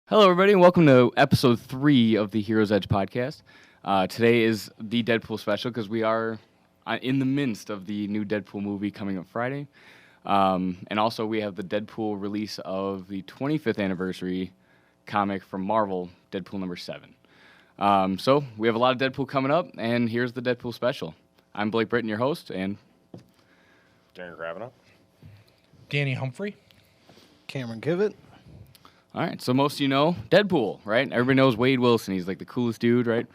Hello, everybody, and welcome to episode 3 of the Heroes Edge podcast. Today is the Deadpool special because we are in the midst of the new Deadpool movie coming up Friday. And also, we have the Deadpool release of the 25th anniversary comic from Marvel, Deadpool number 7. So, we have a lot of Deadpool coming up, and here's the Deadpool special. I'm Blake Britton, your host, and Darren Gravina. Danny Humphrey. Cameron Kivett. all right, so most of you know Deadpool, right? Everybody knows Wade Wilson. He's like the coolest dude, right?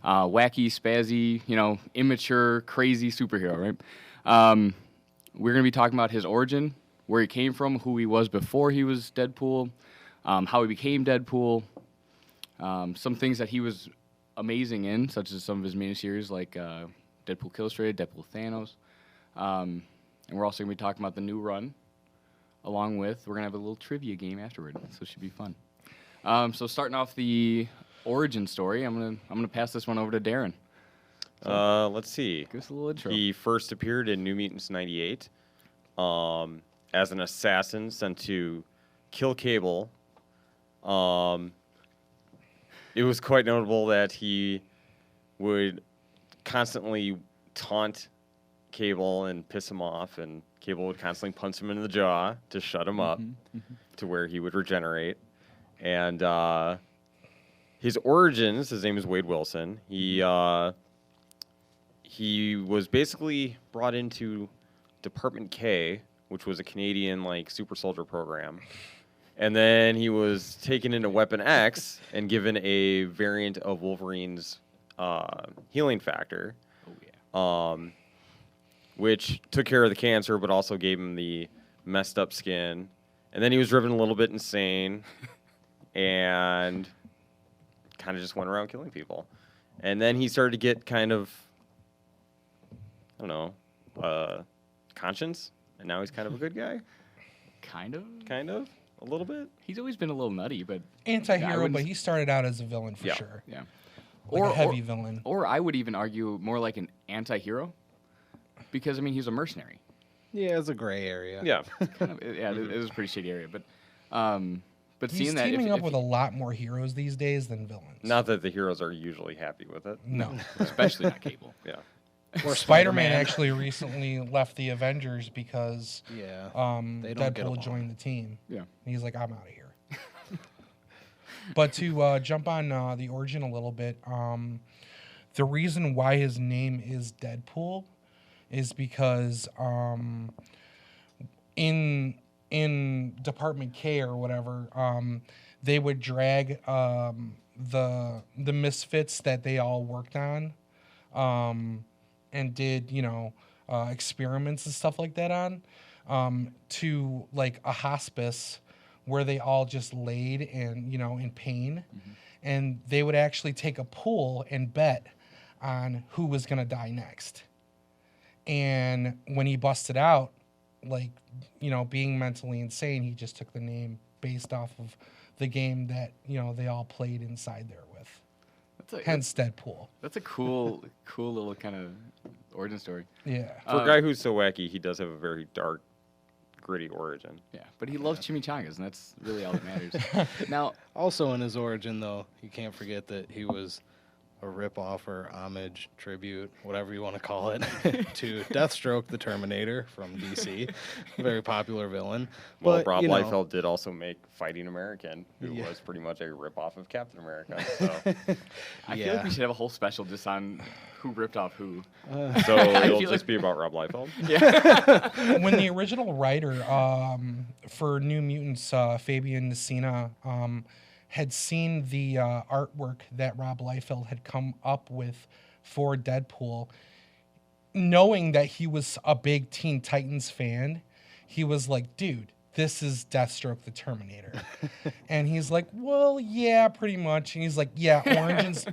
Wacky, spazzy, immature, crazy superhero, right? We're going to be talking about his origin, where he came from, who he was before he was Deadpool, how he became Deadpool, some things that he was amazing in, such as some of his miniseries like Deadpool Illustrated, Deadpool Thanos. And we're also going to be talking about the new run. Along with, we're going to have a little trivia game afterward, so it should be fun. So starting off the origin story, I'm gonna pass this one over to Darren. Let's see. Give us a little intro. He first appeared in New Mutants 98 as an assassin sent to kill Cable. It was quite notable that he would constantly taunt Cable and piss him off, and Cable would constantly punch him in the jaw to shut him up to where he would regenerate. And his origins, his name is Wade Wilson. He was basically brought into Department K, which was a Canadian super soldier program. And then he was taken into Weapon X and given a variant of Wolverine's healing factor. Oh yeah. Which took care of the cancer, but also gave him the messed up skin. And then he was driven a little bit insane and kind of just went around killing people. And then he started to get kind of, conscience. And now he's kind of a good guy. Kind of. A little bit. He's always been a little nutty, but Anti-hero, but he started out as a villain for sure. yeah. Like a heavy villain. Or I would even argue more like an anti-hero, because he's a mercenary. Yeah, it's a gray area. Yeah. It is a pretty shady area, but He's seeing that teaming up with a lot more heroes these days than villains. Not that the heroes are usually happy with it. No. especially not Cable. Yeah. Or Spider-Man actually recently left the Avengers because Yeah. They don't get Deadpool along. joined the team. Yeah. And he's like, I'm out of here. But to jump on the origin a little bit, the reason why his name is Deadpool is because in Department K or whatever, they would drag the misfits that they all worked on and did experiments and stuff like that on to like a hospice where they all just laid and in pain, and they would actually take a pool and bet on who was gonna die next. And when he busted out, being mentally insane, he just took the name based off of the game that, they all played inside there with. Hence Deadpool. That's a cool little kind of origin story. Yeah. For a guy who's so wacky, he does have a very dark, gritty origin. Yeah, but he loves chimichangas, and that's really all that matters. Now, Also in his origin, though, you can't forget that he was a rip-off or homage, tribute, whatever you want to call it, to Deathstroke the Terminator from DC. Very popular villain. Well, But, Rob Liefeld did also make Fighting American, who was pretty much a ripoff of Captain America. So, I feel like we should have a whole special just on who ripped off who. so it'll feel just be about Rob Liefeld. Yeah. When the original writer for New Mutants, Fabian Nacina, had seen the artwork that Rob Liefeld had come up with for Deadpool, knowing that he was a big Teen Titans fan, he was like, dude, this is Deathstroke the Terminator. And he's like, well, yeah, pretty much. And he's like, yeah,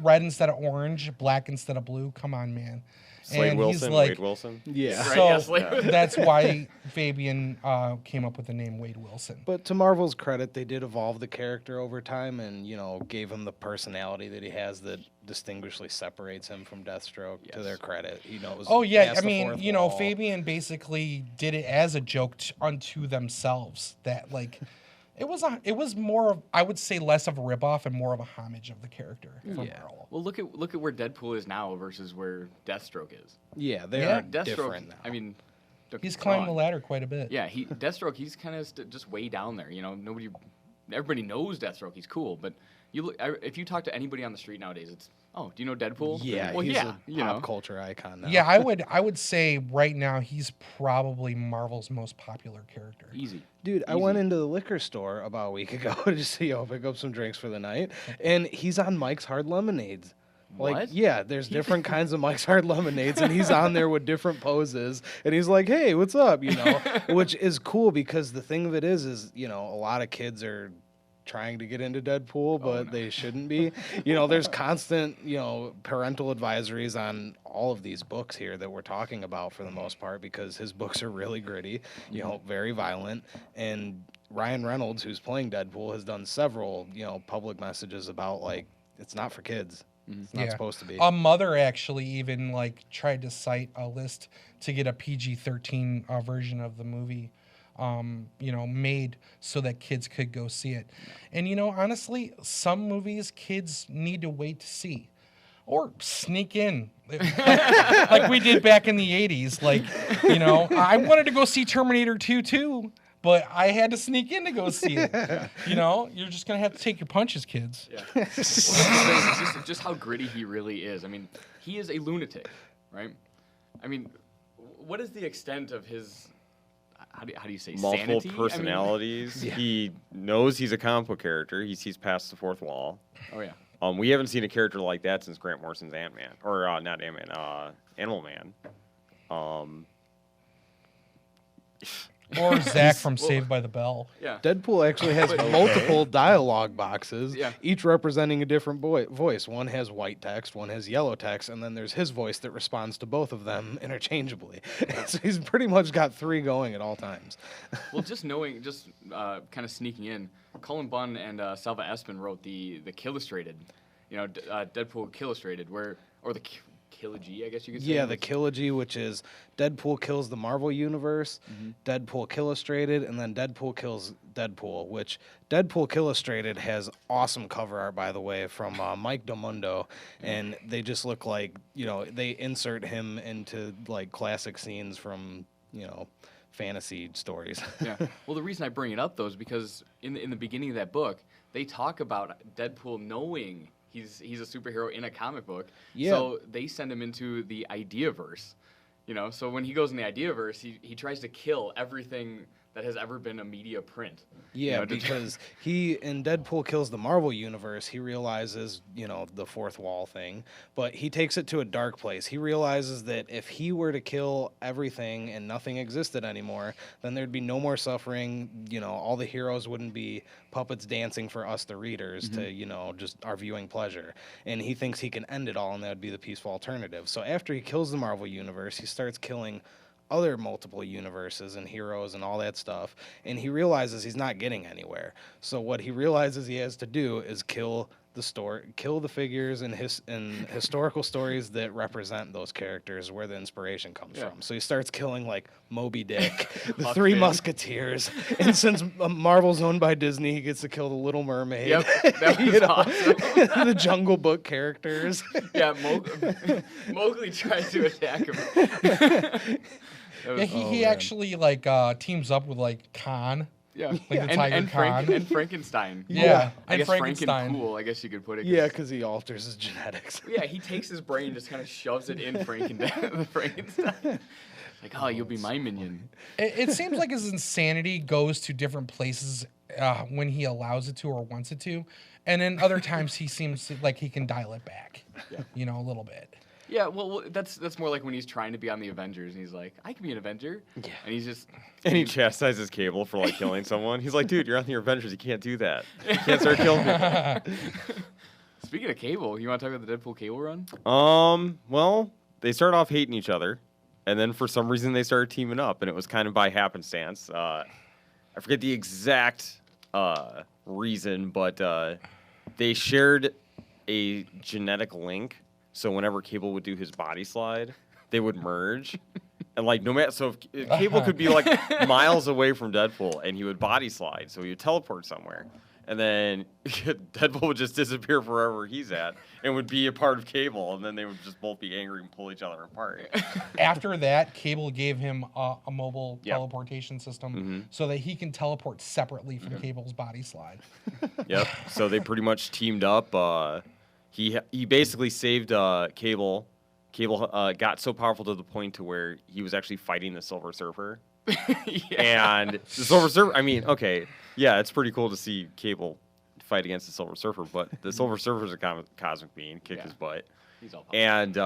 red instead of orange, black instead of blue. Come on, man. Slade And Wilson, he's like, Wade Wilson. Yeah. Right, so yes, like- that's why Fabian came up with the name Wade Wilson. But to Marvel's credit, they did evolve the character over time and, gave him the personality that he has that distinguishingly separates him from Deathstroke. To their credit, he knows. Oh yeah, past I the mean, fourth wall. Fabian basically did it as a joke unto themselves that It was more of, I would say, less of a ripoff and more of a homage of the character from Yeah. Marvel. Well, look at where Deadpool is now versus where Deathstroke is. Yeah, they Yeah. are Deathstroke, different now. I mean, don't He's get me climbed the wrong. ladder quite a bit. Yeah, Deathstroke. He's kind of just way down there. You know, everybody knows Deathstroke. He's cool, but if you talk to anybody on the street nowadays, it's do you know Deadpool? Yeah, well, he's yeah, a pop culture icon now. Yeah, I would say right now he's probably Marvel's most popular character. Easy. Dude, I went into the liquor store about a week ago to just pick up some drinks for the night, and he's on Mike's Hard Lemonades. Like, What? yeah, there's different kinds of Mike's Hard Lemonades, and he's on there with different poses, and he's like, "Hey, what's up?" You know, which is cool because the thing of it is a lot of kids are trying to get into Deadpool, but they shouldn't be. There's constant, parental advisories on all of these books here that we're talking about for the most part because his books are really gritty, very violent. And Ryan Reynolds, who's playing Deadpool, has done several, public messages about like it's not for kids. It's not supposed to be. A mother actually even tried to cite a list to get a PG-13 version of the movie. Made so that kids could go see it. And, honestly, some movies kids need to wait to see or sneak in like we did back in the 80s. I wanted to go see Terminator 2 too, but I had to sneak in to go see it. You're just going to have to take your punches, kids. Yeah. just how gritty he really is. I mean, he is a lunatic, right? I mean, what is the extent of his... How do you say multiple sanity? personalities? He knows he's a comic book character. He sees past the fourth wall. Oh yeah. We haven't seen a character like that since Grant Morrison's Ant-Man, or not Ant-Man, Animal Man. Or Zach from Saved by the Bell. Yeah. Deadpool actually has multiple dialogue boxes, Yeah. each representing a different voice. One has white text, one has yellow text, and then there's his voice that responds to both of them interchangeably. So he's pretty much got three going at all times. Well, kind of sneaking in, Cullen Bunn and Salva Espin wrote the Killustrated, Deadpool Killustrated, or the Killogy, I guess you could say. Yeah, the Killogy, which is Deadpool kills the Marvel Universe, Deadpool Killustrated, and then Deadpool kills Deadpool, which Deadpool Killustrated has awesome cover art, by the way, from Mike Domundo, and they just look like, they insert him into, classic scenes from, fantasy stories. Yeah. Well, the reason I bring it up, though, is because in the beginning of that book, they talk about Deadpool knowing he's a superhero in a comic book. Yeah. So they send him into the Ideaverse. So when he goes in the Ideaverse, he tries to kill everything that has ever been a media print. Yeah, because in Deadpool Kills the Marvel Universe, he realizes, the fourth wall thing, but he takes it to a dark place. He realizes that if he were to kill everything and nothing existed anymore, then there'd be no more suffering, all the heroes wouldn't be puppets dancing for us, the readers, to, just our viewing pleasure. And he thinks he can end it all, and that would be the peaceful alternative. So after he kills the Marvel Universe, he starts killing other multiple universes and heroes and all that stuff, and he realizes he's not getting anywhere. So what he realizes he has to do is kill the figures and historical stories that represent those characters, where the inspiration comes from. So he starts killing like Moby Dick, the Three Musketeers, and since Marvel's owned by Disney, he gets to kill the Little Mermaid. Yep, that was awesome. The Jungle Book characters. Yeah, Mowgli tried to attack him. Yeah, he actually teams up with Khan. Yeah, the Tiger Khan. and Frankenstein. Yeah, I and guess Frankenstein. Franken-cool, I guess you could put it. Yeah, because he alters his genetics. Yeah, he takes his brain and just kind of shoves it in Frankenstein. Like, you'll be my minion. It seems like his insanity goes to different places when he allows it to or wants it to, and then other times he seems like he can dial it back, a little bit. Yeah, well, that's more like when he's trying to be on the Avengers, and he's like, I can be an Avenger. Yeah. And he's just... And he chastises Cable for, killing someone. He's like, dude, you're on the Avengers. You can't do that. You can't start killing people. Speaking of Cable, you want to talk about the Deadpool Cable run? Well, they start off hating each other, and then for some reason they started teaming up, and it was kind of by happenstance. I forget the exact reason, but they shared a genetic link. So whenever Cable would do his body slide, they would merge. And like no matter, so if Cable could be like miles away from Deadpool, and he would body slide, so he would teleport somewhere, and then Deadpool would just disappear wherever he's at, and would be a part of Cable, and then they would just both be angry and pull each other apart. After that, Cable gave him a mobile teleportation system so that he can teleport separately from Cable's body slide. Yep. So they pretty much teamed up. He basically saved Cable. Cable got so powerful to the point to where he was actually fighting the Silver Surfer. And the Silver Surfer, I mean, okay, yeah, it's pretty cool to see Cable fight against the Silver Surfer, but the Silver Surfer's a cosmic being, kick his butt. He's all And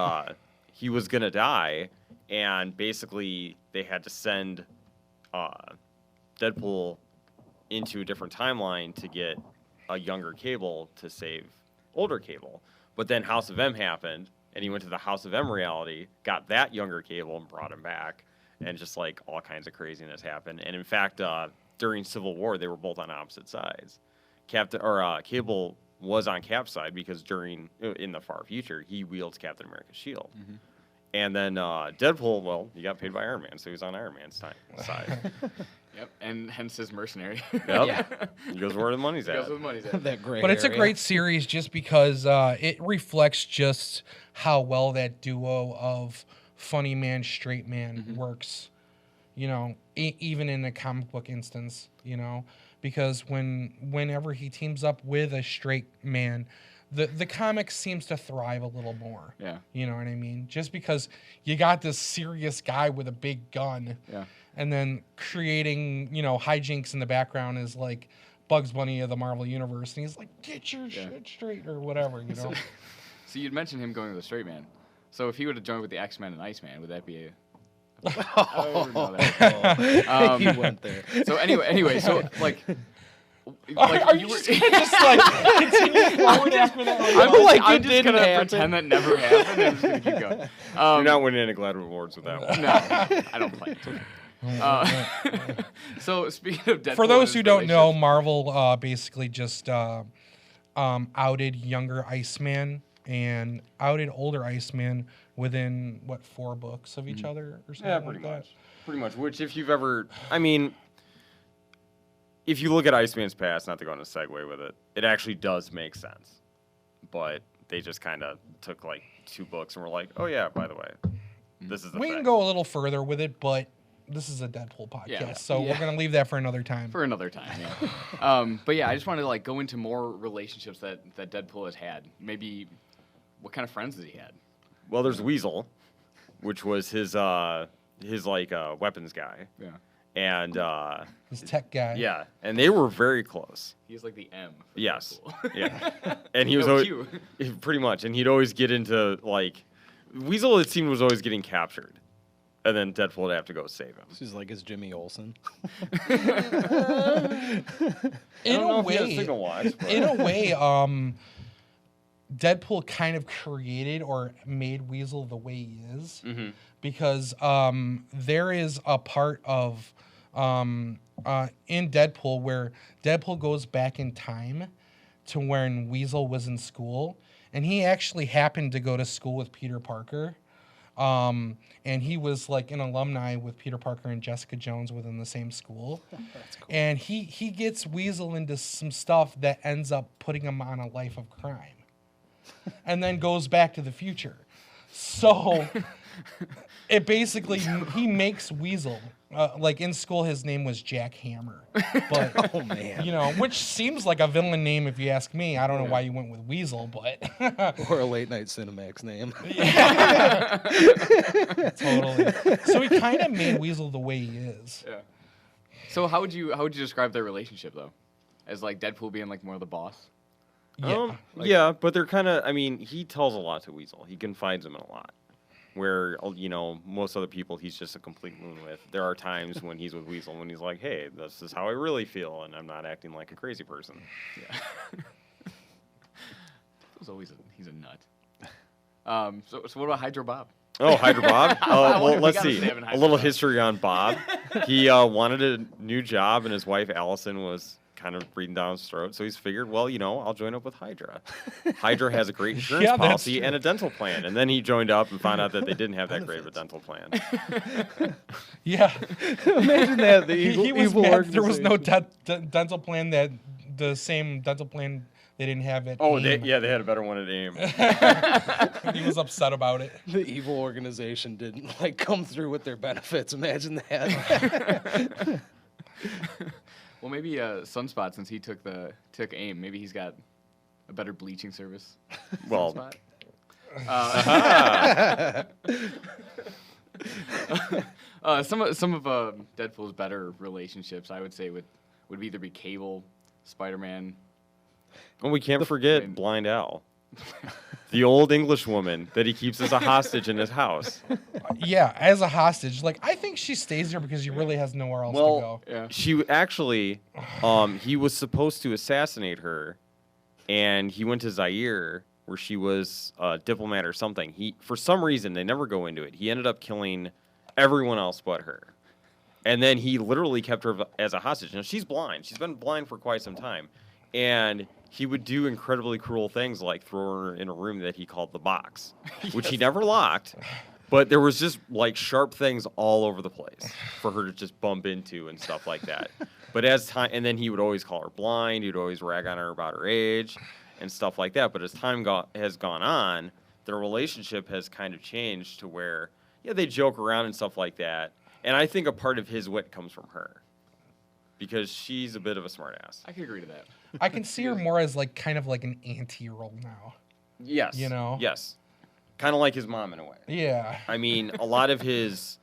he was going to die, and basically they had to send Deadpool into a different timeline to get a younger Cable to save older Cable. But then House of M happened, and he went to the House of M reality, got that younger Cable, and brought him back. And just like all kinds of craziness happened. And in fact, during Civil War, they were both on opposite sides. Cable was on Cap's side because in the far future, he wields Captain America's shield. And then Deadpool, well, he got paid by Iron Man, so he was on Iron Man's side. Yep, and hence his mercenary. Yep. He goes where the money's at. That gray But it's a area. great series just because it reflects just how well that duo of funny man, straight man works, you know, even in a comic book instance, you know, because whenever he teams up with a straight man, the comic seems to thrive a little more. Yeah. You know what I mean? Just because you got this serious guy with a big gun. Yeah. And then creating, you know, hijinks in the background is like Bugs Bunny of the Marvel Universe. And he's like, get your shit straight or whatever, you know? So you'd mentioned him going with a straight man. So if he would have joined with the X-Men and Iceman, would that be a... He went there. So anyway, so like Are you just gonna just like continue forward after that? I'm just gonna pretend that never happened. I'm just gonna keep going. You're not winning any Glad Rewards with that one. No, I don't play it. So speaking of Deadpool, For those who don't know, Marvel basically just outed younger Iceman and outed older Iceman within 4 books of each other or something. Yeah, like that. Pretty much. Which, if you've ever, I mean, if you look at Iceman's past, not to go on a segue with it, it actually does make sense. But they just kind of took like 2 books and were like, oh yeah, by the way, this is the We thing. can go a little further with it, but this is a Deadpool podcast, so we're gonna leave that for another time. For another time, yeah. But yeah, I just wanted to like go into more relationships that Deadpool has had. Maybe what kind of friends has he had? Well, there's Weasel, which was his like weapons guy. Yeah. And This tech guy. yeah, and they were very close. He's like the M. For Yes. Deadpool. Yeah. And he was No always Q. pretty much, and he'd always get into like Weasel. It seemed was always getting captured, and then Deadpool would have to go save him. This is like his Jimmy Olsen. In a way, Deadpool kind of created or made Weasel the way he is, because there is a part of in Deadpool where Deadpool goes back in time to when Weasel was in school, and he actually happened to go to school with Peter Parker. And he was like an alumni with Peter Parker and Jessica Jones within the same school. That's cool. And he gets Weasel into some stuff that ends up putting him on a life of crime. And then goes back to the future. So it basically, he makes Weasel, like in school his name was Jack Hammer. But, Oh man. you know, which seems like a villain name if you ask me. I don't know why you went with Weasel, but... Or a late night Cinemax name. Totally. So he kind of made Weasel the way he is. Yeah. So how would you describe their relationship though? As like Deadpool being like more the boss? Yeah. Yeah, but they're kind of. I mean, he tells a lot to Weasel. He confides him in a lot. Where most other people, he's just a complete loon with. There are times when he's with Weasel when he's like, "Hey, this is how I really feel, and I'm not acting like a crazy person." Yeah. He's a nut. So what about Hydro Bob? Oh, Hydro Bob. Well, We let's gotta see. stay on A Hydro little Bob. history on Bob. He wanted a new job, and his wife Allison was kind of breathing down his throat. So he's figured, well, I'll join up with Hydra. Hydra has a great insurance Yeah, that's policy true. and a dental plan. And then he joined up and found out that they didn't have that great of a dental plan. Yeah. Imagine that. The He was evil mad there was no organization. dental plan that the same dental plan they didn't have it. Oh, they had a better one at AIM. He was upset about it. The evil organization didn't come through with their benefits. Imagine that. Well, maybe Sunspot, since he took AIM, maybe he's got a better bleaching service. Well, some of Deadpool's better relationships, I would say, would either be Cable, Spider-Man. well, we can't forget Blind Al, the old English woman that he keeps as a hostage in his house. Yeah, as a hostage. I think she stays there because he really has nowhere else to go. Yeah. She actually, he was supposed to assassinate her, and he went to Zaire, where she was a diplomat or something. For some reason, they never go into it. He ended up killing everyone else but her. And then he literally kept her as a hostage. Now, she's blind. She's been blind for quite some time. And he would do incredibly cruel things like throw her in a room that he called the box, which he never locked. But there was just sharp things all over the place for her to just bump into and stuff like that. But as time, and then he would always call her blind. He'd always rag on her about her age and stuff like that. But as time has gone on, their relationship has kind of changed to where, they joke around and stuff like that. And I think a part of his wit comes from her because she's a bit of a smartass. I could agree to that. I can see her more as kind of an auntie role now. Yes. Yes. Kind of like his mom in a way. Yeah. I mean, a lot of his,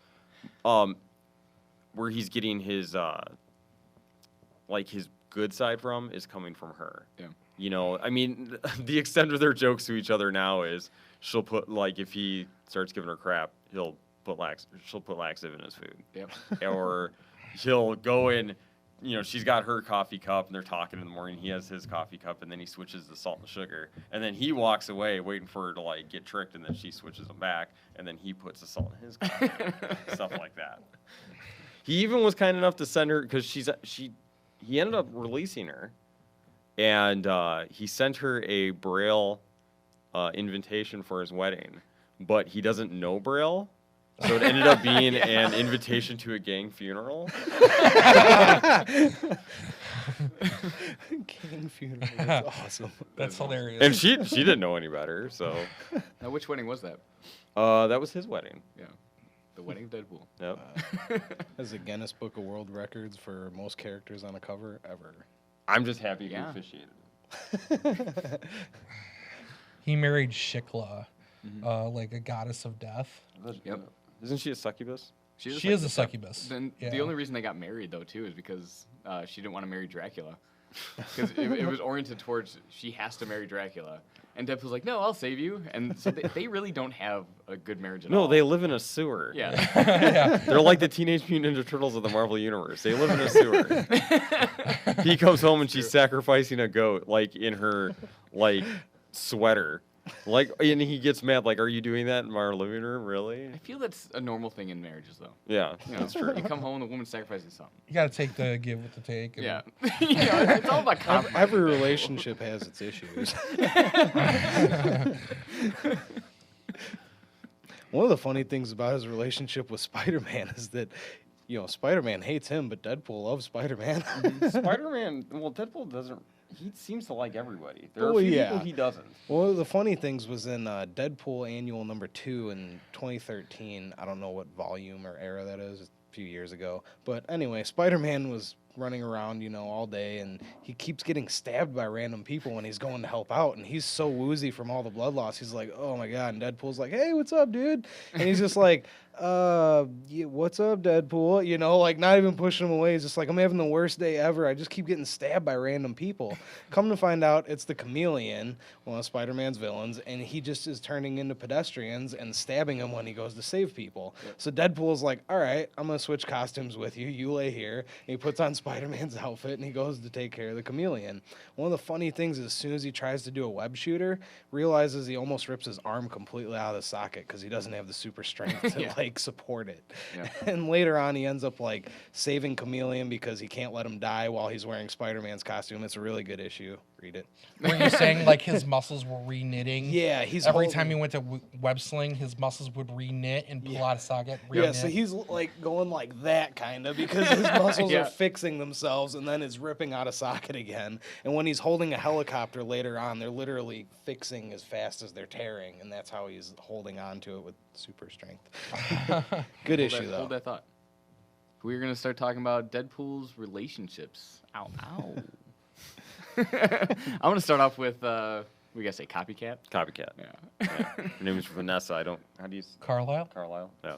where he's getting his, his good side from is coming from her. Yeah. I mean, the extent of their jokes to each other now is she'll put, if he starts giving her crap, she'll put laxative in his food. Yep. Or he'll go in, she's got her coffee cup and they're talking in the morning. He has his coffee cup and then he switches the salt and sugar. And then he walks away waiting for her to get tricked and then she switches them back and then he puts the salt in his coffee. Stuff like that. He even was kind enough to send her because he ended up releasing her and he sent her a Braille invitation for his wedding, but he doesn't know Braille. So it ended up being an invitation to a gang funeral. Gang funeral. That's awesome. That's hilarious. And she didn't know any better, so. Now, which wedding was that? That was his wedding. Yeah. The wedding of Deadpool. Yep. Has a Guinness Book of World Records for most characters on a cover ever. I'm just happy he Yeah. officiated. He married Shikla, a goddess of death. Yep. Isn't she a succubus? She is a succubus. Then Yeah. the only reason they got married, though, too, is because she didn't want to marry Dracula. Because it was oriented towards she has to marry Dracula. And Deadpool's like, no, I'll save you. And so they really don't have a good marriage at all. No, they live in a sewer. Yeah. Yeah. They're like the Teenage Mutant Ninja Turtles of the Marvel Universe. They live in a sewer. He comes home and she's sacrificing a goat, in her, sweater. And he gets mad, are you doing that in our living room, really? I feel that's a normal thing in marriages, though. Yeah, You know, that's true. You come home and the woman's sacrificing something. You got to take the give with the take. and- Yeah. It's all about compromise. Every relationship has its issues. One of the funny things about his relationship with Spider-Man is that, Spider-Man hates him, but Deadpool loves Spider-Man. Spider-Man, Deadpool doesn't, he seems to like everybody. There are Oh, a few yeah. people he doesn't. One of the funny things was in Deadpool Annual number 2 in 2013. I don't know what volume or era that is. It's a few years ago. But anyway, Spider-Man was running around, all day, and he keeps getting stabbed by random people when he's going to help out, and he's so woozy from all the blood loss. He's like, oh my God, and Deadpool's like, hey, what's up, dude? And he's just like, yeah, what's up, Deadpool? Not even pushing him away. He's just like, I'm having the worst day ever. I just keep getting stabbed by random people. Come to find out, it's the Chameleon, one of Spider-Man's villains, and he just is turning into pedestrians and stabbing him when he goes to save people. So Deadpool's like, all right, I'm going to switch costumes with you. You lay here. And he puts on Spider-Man's outfit and he goes to take care of the chameleon. One of the funny things is as soon as he tries to do a web shooter, realizes he almost rips his arm completely out of the socket because he doesn't have the super strength to like support it. Yeah. And later on he ends up like saving Chameleon because he can't let him die while he's wearing Spider-Man's costume. It's a really good issue. Read it. Were you saying like his muscles were re-knitting? Yeah, he's every holding- time he went to web sling, his muscles would re-knit and pull out a socket. Yeah, Re-knit. so he's like going like that kind of because his muscles Yeah. are fixing themselves and then it's ripping out a socket again. And when he's holding a helicopter later on, they're literally fixing as fast as they're tearing, and that's how he's holding on to it with super strength. Good issue though. Hold that thought. We're gonna start talking about Deadpool's relationships. Ow, ow. I'm gonna start off with we gotta say copycat. Copycat. Yeah. Yeah. Her name is Vanessa. I don't. How do you? Carlisle. Carlisle. Yeah.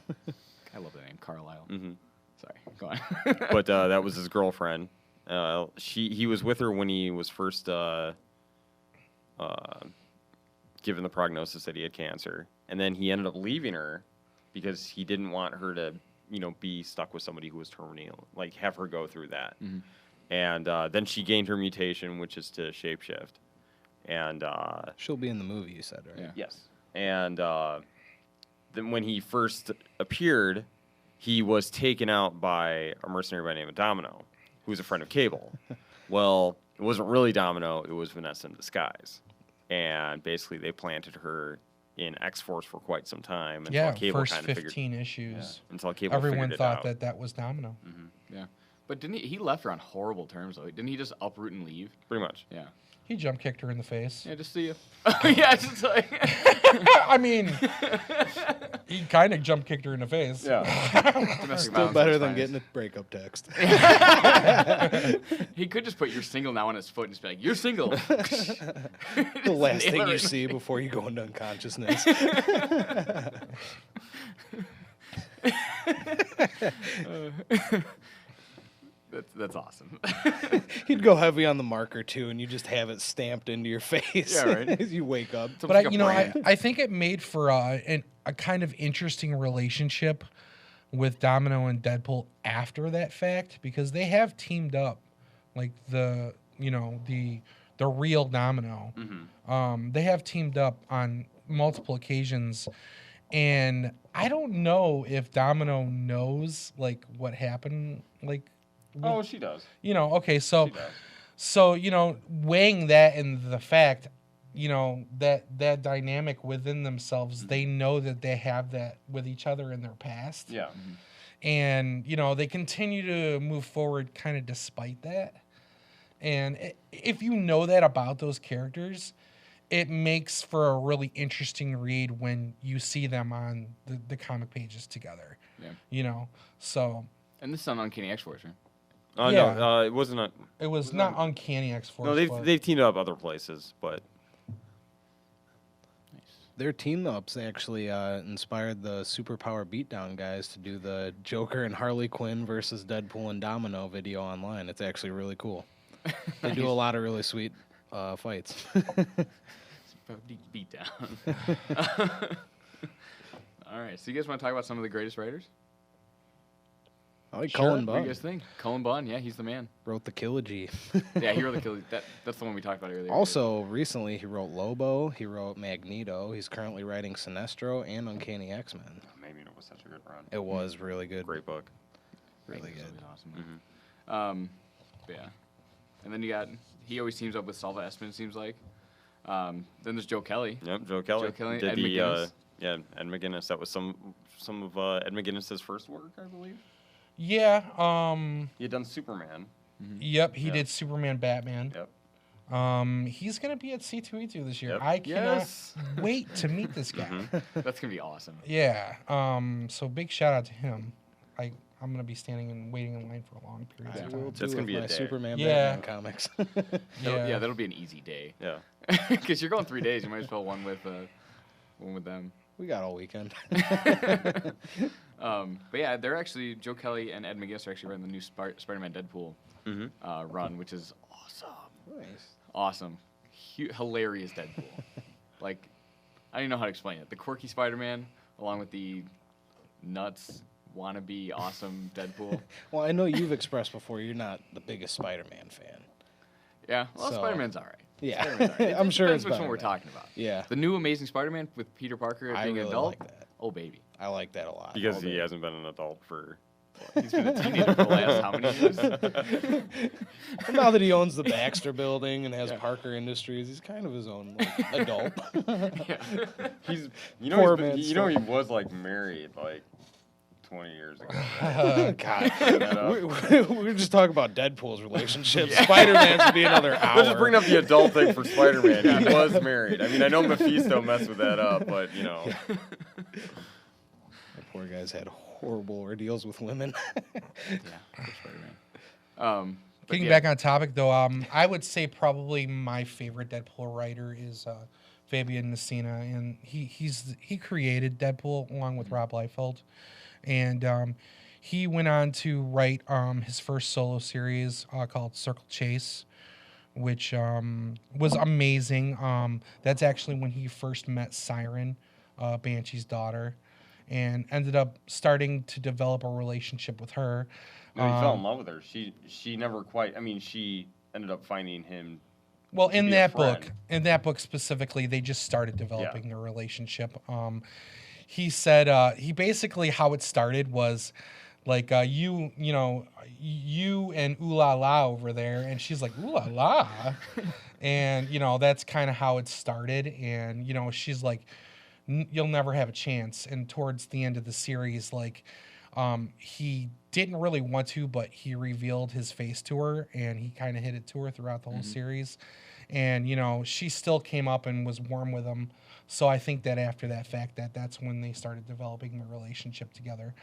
I love that name, Carlisle. Mm-hmm. Sorry, go on. But that was his girlfriend. He was with her when he was first given the prognosis that he had cancer, and then he ended up leaving her because he didn't want her to, be stuck with somebody who was terminal, like have her go through that. Mhm. And then she gained her mutation, which is to shapeshift. And She'll be in the movie, you said, right? Yeah. yes, and then when he first appeared, he was taken out by a mercenary by the name of Domino, who was a friend of Cable. Well, it wasn't really Domino; it was Vanessa in disguise, and basically they planted her in X-Force for quite some time until Yeah, Cable first kind of 15 issues. until Cable Everyone figured thought it out. that was Domino. Yeah, but didn't he left her on horrible terms though? Didn't he just uproot and leave? Pretty much. Yeah. He jump kicked her in the face. Yeah, just see you. Yeah, just like. I mean, he kind of jump kicked her in the face. Yeah. Still better than getting a breakup text. He could just put "you're single" now on his foot and just be like, "You're single." The last thing you see before you go into unconsciousness. That's awesome. He'd go heavy on the marker too, and you just have it stamped into your face Yeah, right. as you wake up. But like I, a you know, brand. I think it made for a kind of interesting relationship with Domino and Deadpool after that fact, because they have teamed up, like the real Domino. They have teamed up on multiple occasions, and I don't know if Domino knows like what happened, like. Oh, she does. Okay, so She does. So, weighing that in the fact, that dynamic within themselves, they know that they have that with each other in their past. Yeah. And, they continue to move forward kind of despite that. And if you know that about those characters, it makes for a really interesting read when you see them on the comic pages together. Yeah. So And this is on Uncanny X-Force, right? Yeah. No, it wasn't. it was not Uncanny X-Force. No, but- they've teamed up other places, but Their team ups actually inspired the Superpower Beatdown guys to do the Joker and Harley Quinn versus Deadpool and Domino video online. It's actually really cool. They do a lot of really sweet fights. Beat down. All right, so you guys want to talk about some of the greatest writers? I like Sure. Cullen What do you Bunn. guys think? Cullen Bunn, yeah, he's the man. Wrote the Killigy. Yeah, he wrote the Kill. That's the one we talked about earlier. Also, recently he wrote Lobo. He wrote Magneto. He's currently writing Sinestro and Uncanny X-Men. maybe it was such a good run. It was really good. Great book. Really He's good. always awesome. But yeah, and then he always teams up with Salva Espin. It seems like. Then there's Joe Kelly. Yep, Joe Kelly. Joe Kelly, did Ed the McGuinness. Ed McGuinness. That was some of Ed McGuinness's first work, I believe. Yeah. He had done Superman. Yep. He Yeah. did Superman, Batman. Yep. He's gonna be at C2E2 this year. Yep. I cannot Yes. wait to meet this guy. That's gonna be awesome. Yeah. So big shout out to him. I'm gonna be standing and waiting in line for a long period Yeah. of Will time. That's do gonna with be a my day. Superman Yeah. Batman comics. Yeah. That'll be an easy day. Yeah. Because you're going 3 days. You might as well one with them. We got all weekend. But yeah, they're actually Joe Kelly and Ed McGuinness are actually writing the new Spider-Man Deadpool run, which is awesome. Nice. Awesome, hilarious Deadpool. Like, I don't even know how to explain it. The quirky Spider-Man, along with the nuts, wannabe awesome Deadpool. Well, I know you've expressed before you're not the biggest Spider-Man fan. Yeah, well, So- Spider-Man's all right. Yeah, Spider-Man's all right. I'm sure Depends it's which one we're Spider-Man. talking about. Yeah, The new Amazing Spider-Man with Peter Parker I being really an adult. like that. Oh, baby. I like that a lot. Because All he day. hasn't been an adult for. He's been a teenager for the last how many years? Well, now that he owns the Baxter Building and has Yeah. Parker Industries, he's kind of his own like, adult. He's Poor he's been, man's he was like married like 20 years ago. God, that up. we're just talking about Deadpool's relationship. Spider-Man's would be another hour. Let's just bring up the adult thing for Spider-Man. He was married. I mean, I know Mephisto messed with that up, but you know. The poor guy's had horrible ordeals with women. Yeah, poor Spider-Man. But Getting yeah. back on topic though, I would say probably my favorite Deadpool writer is Fabian Nessina, and he created Deadpool along with Rob Liefeld, and he went on to write his first solo series called Circle Chase, which was amazing. That's actually when he first met Siren, Banshee's daughter, and ended up starting to develop a relationship with her. No, he fell in love with her. She never quite. I mean, she ended up finding him. Well, to in be a that book specifically, they just started developing a relationship. He said he basically how it started was like you and ooh la la over there, and she's like ooh la la, and that's kind of how it started, and she's like you'll never have a chance. And towards the end of the series, like he didn't really want to, but he revealed his face to her, and he kind of hid it to her throughout the whole series. And she still came up and was warm with him. So I think that after that fact, that's when they started developing the relationship together.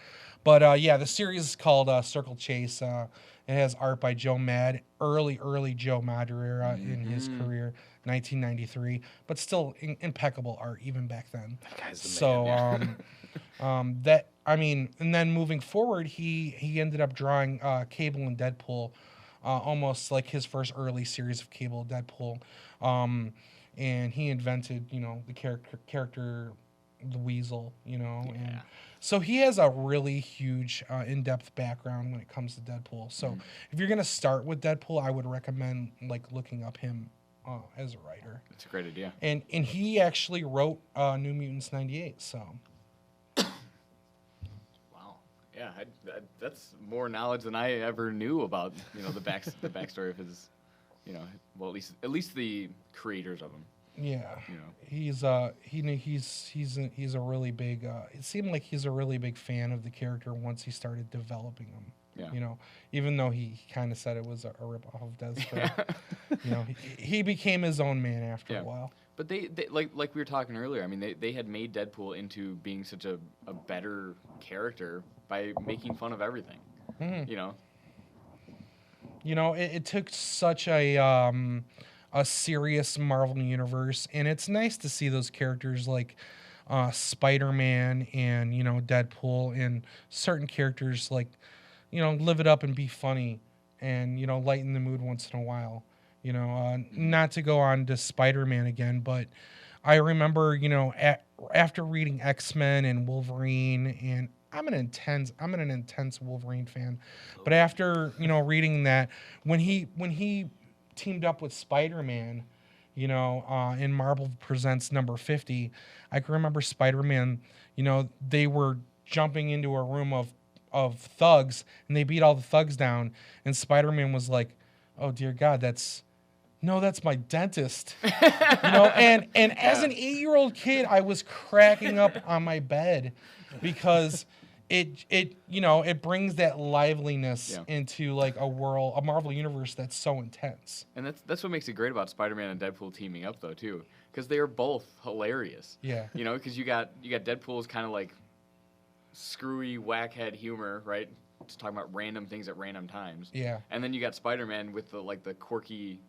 But yeah, the series is called Circle Chase. It has art by Joe Mad, early Joe Madureira in his career, 1993, but still impeccable art even back then. That guy's the So man. and then moving forward, he ended up drawing Cable and Deadpool, almost like his first early series of Cable and Deadpool. And he invented, the character, the Weasel, and so he has a really huge, in-depth background when it comes to Deadpool. So if you're gonna start with Deadpool, I would recommend like looking up him as a writer. That's a great idea. And he actually wrote New Mutants '98. So Wow. Yeah, that's more knowledge than I ever knew about the backstory of his, well at least the creators of him. yeah, You know. he's a really big. It seemed like he's a really big fan of the character once he started developing him. Yeah. Even though he kind of said it was a ripoff of Deathstroke, he became his own man after a while. But they like we were talking earlier. I mean, they had made Deadpool into being such a better character by making fun of everything. Mhm. It took such a serious Marvel universe, and it's nice to see those characters like Spider-Man and Deadpool, and certain characters like live it up and be funny and lighten the mood once in a while. Not to go on to Spider-Man again, but I remember after reading X-Men and Wolverine, and I'm an intense Wolverine fan, but after reading that, when he teamed up with Spider-Man, in Marvel Presents number 50, I can remember Spider-Man, they were jumping into a room of thugs, and they beat all the thugs down, and Spider-Man was like, oh dear God, that's my dentist. And as an 8-year-old kid, I was cracking up on my bed because it brings that liveliness into like a Marvel universe that's so intense. And that's what makes it great about Spider-Man and Deadpool teaming up though too, because they are both hilarious. Yeah. Because you got Deadpool's kind of like screwy whackhead humor, right? Just talking about random things at random times. Yeah. And then you got Spider-Man with the quirky,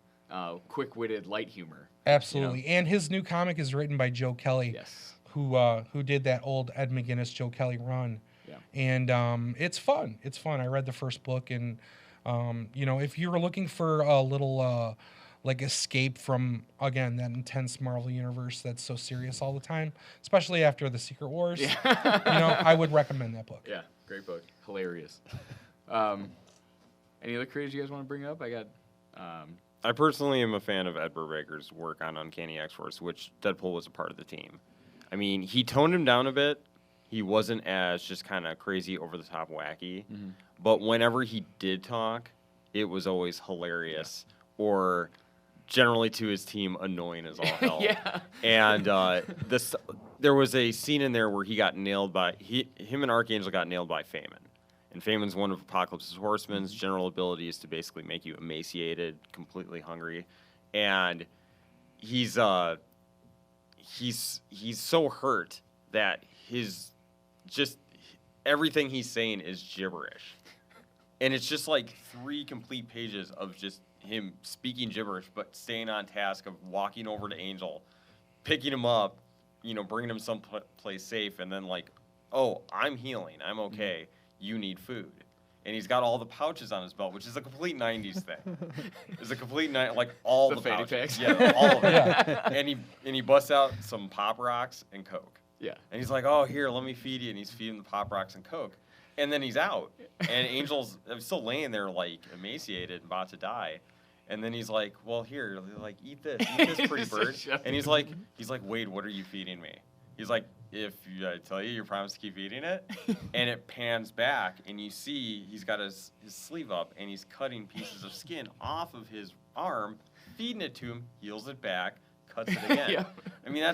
quick-witted light humor. Absolutely. And his new comic is written by Joe Kelly. Yes. Who did that old Ed McGuinness Joe Kelly run. Yeah. And it's fun. It's fun. I read the first book, and if you're looking for a little like escape from, again, that intense Marvel universe that's so serious all the time, especially after the Secret Wars. Yeah. I would recommend that book. Yeah, great book. Hilarious. Any other creators you guys want to bring up? I got. I personally am a fan of Ed Brubaker's work on Uncanny X-Force, which Deadpool was a part of the team. I mean, he toned him down a bit. He wasn't as just kind of crazy, over-the-top wacky. Mm-hmm. But whenever he did talk, it was always hilarious. Or generally to his team, annoying as all hell. Yeah. And there was a scene in there where he got nailed by... him and Archangel got nailed by Famine. And Famen's one of Apocalypse's horsemen's general ability is to basically make you emaciated, completely hungry. And he's so hurt that everything he's saying is gibberish. And it's just like 3 complete pages of just him speaking gibberish, but staying on task of walking over to Angel, picking him up, bringing him someplace safe, and then like, oh, I'm healing, I'm okay. You need food. And he's got all the pouches on his belt, which is a complete 90s thing. It's a complete like all the fanny pouches. packs. Yeah, all of it. Yeah. And he busts out some Pop Rocks and Coke. Yeah. And he's like, "Oh, here, let me feed you." And he's feeding the Pop Rocks and Coke. And then he's out. And Angel's still laying there like emaciated, about to die. And then he's like, "Well, here, like eat this pretty bird." And he's like, "Wade, what are you feeding me?" He's like, "If I tell you promise to keep eating it." And it pans back, and you see he's got his sleeve up, and he's cutting pieces of skin off of his arm, feeding it to him, heals it back, cuts it again. Yeah. I mean,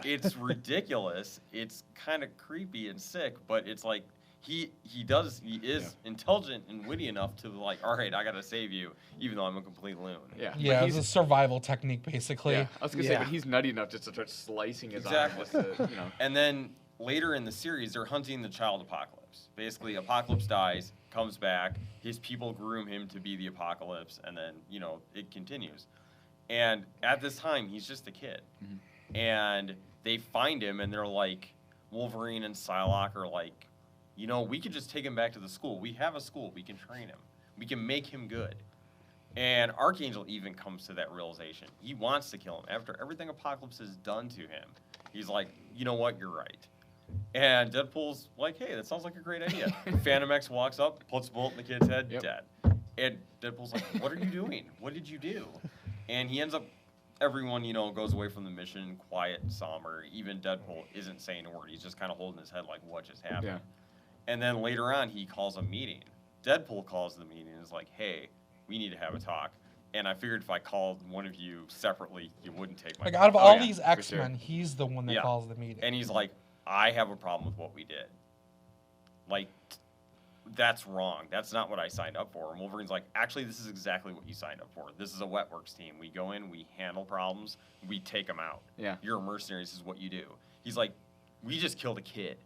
it's ridiculous. It's kind of creepy and sick, but it's like he is intelligent and witty enough to like, all right, I gotta save you, even though I'm a complete loon. Yeah. Yeah, But it's a survival technique, basically. Yeah. I was gonna say, Yeah. but he's nutty enough just to start slicing his Exactly. arm. Just to, And then later in the series, they're hunting the child Apocalypse. Basically, Apocalypse dies, comes back, his people groom him to be the Apocalypse, and then, it continues. And at this time, he's just a kid. Mm-hmm. And they find him, and they're like, Wolverine and Psylocke are like, we could just take him back to the school. We have a school. We can train him. We can make him good. And Archangel even comes to that realization. He wants to kill him. After everything Apocalypse has done to him, he's like, you know what? You're right. And Deadpool's like, hey, that sounds like a great idea. Phantom X walks up, puts a bullet in the kid's head, dead. And Deadpool's like, what are you doing? What did you do? And he ends up, everyone, goes away from the mission, quiet and somber. Even Deadpool isn't saying a word. He's just kind of holding his head like, what just happened? Yeah. And then later on, he calls a meeting. Deadpool calls the meeting and is like, hey, we need to have a talk. And I figured if I called one of you separately, you wouldn't take my Like, call. out of all yeah, these for X-Men, sure. he's the one that Yeah. calls the meeting. And he's like, I have a problem with what we did. Like, that's wrong. That's not what I signed up for. And Wolverine's like, actually, this is exactly what you signed up for. This is a wet works team. We go in, we handle problems, we take them out. Yeah. You're a mercenary. This is what you do. He's like, we just killed a kid.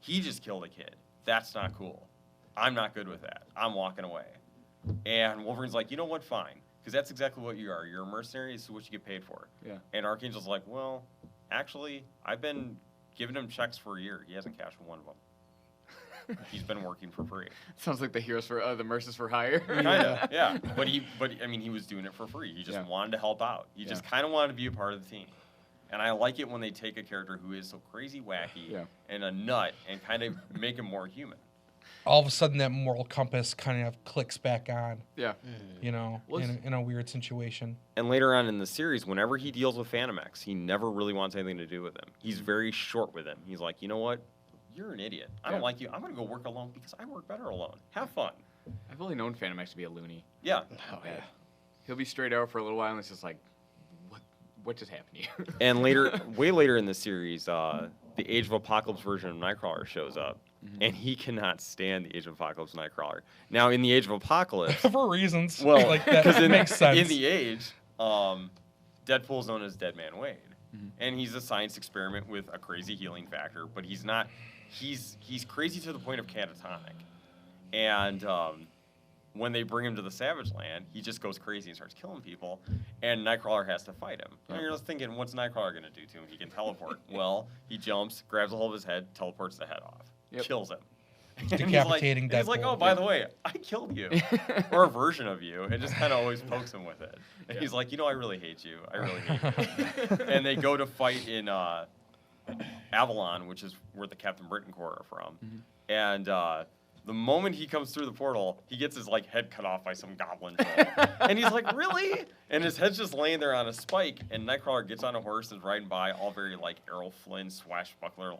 He just killed a kid. That's not cool. I'm not good with that. I'm walking away. And Wolverine's like, you know what? Fine. Because that's exactly what you are. You're a mercenary. This is what you get paid for. Yeah. And Archangel's like, well, actually, I've been giving him checks for a year. He hasn't cashed one of them. He's been working for free. Sounds like the heroes for the mercies for hire. Kinda, yeah. But I mean, he was doing it for free. He just Yeah. wanted to help out. He just kind of wanted to be a part of the team. And I like it when they take a character who is so crazy wacky and a nut and kind of make him more human. All of a sudden, that moral compass kind of clicks back on, Yeah. in a weird situation. And later on in the series, whenever he deals with Phantom X, he never really wants anything to do with him. He's very short with him. He's like, you know what? You're an idiot. I don't like you. I'm going to go work alone because I work better alone. Have fun. I've only known Phantom X to be a loony. Yeah. Oh, yeah. He'll be straight out for a little while, and it's just like, what just happened to you? And later, way later in the series, the Age of Apocalypse version of Nightcrawler shows up. And he cannot stand the Age of Apocalypse Nightcrawler. Now, in the Age of Apocalypse... For reasons well, like that makes sense. In the Age, Deadpool's known as Dead Man Wade. And he's a science experiment with a crazy healing factor, but he's not... He's crazy to the point of catatonic. And when they bring him to the Savage Land, he just goes crazy and starts killing people, and Nightcrawler has to fight him. And you're just thinking, what's Nightcrawler going to do to him? He can teleport. Well, he jumps, grabs a hold of his head, teleports the head off. Yep. Kills him. Decapitating He's like, Deadpool. oh, by the way, I killed you, or a version of you, and just kind of always pokes him with it. And he's like, I really hate you. I really hate you. And they go to fight in Avalon, which is where the Captain Britain Corps are from. And the moment he comes through the portal, he gets his head cut off by some goblin troll. And he's like, really? And his head's just laying there on a spike, and Nightcrawler gets on a horse and is riding by, all very Errol Flynn swashbuckler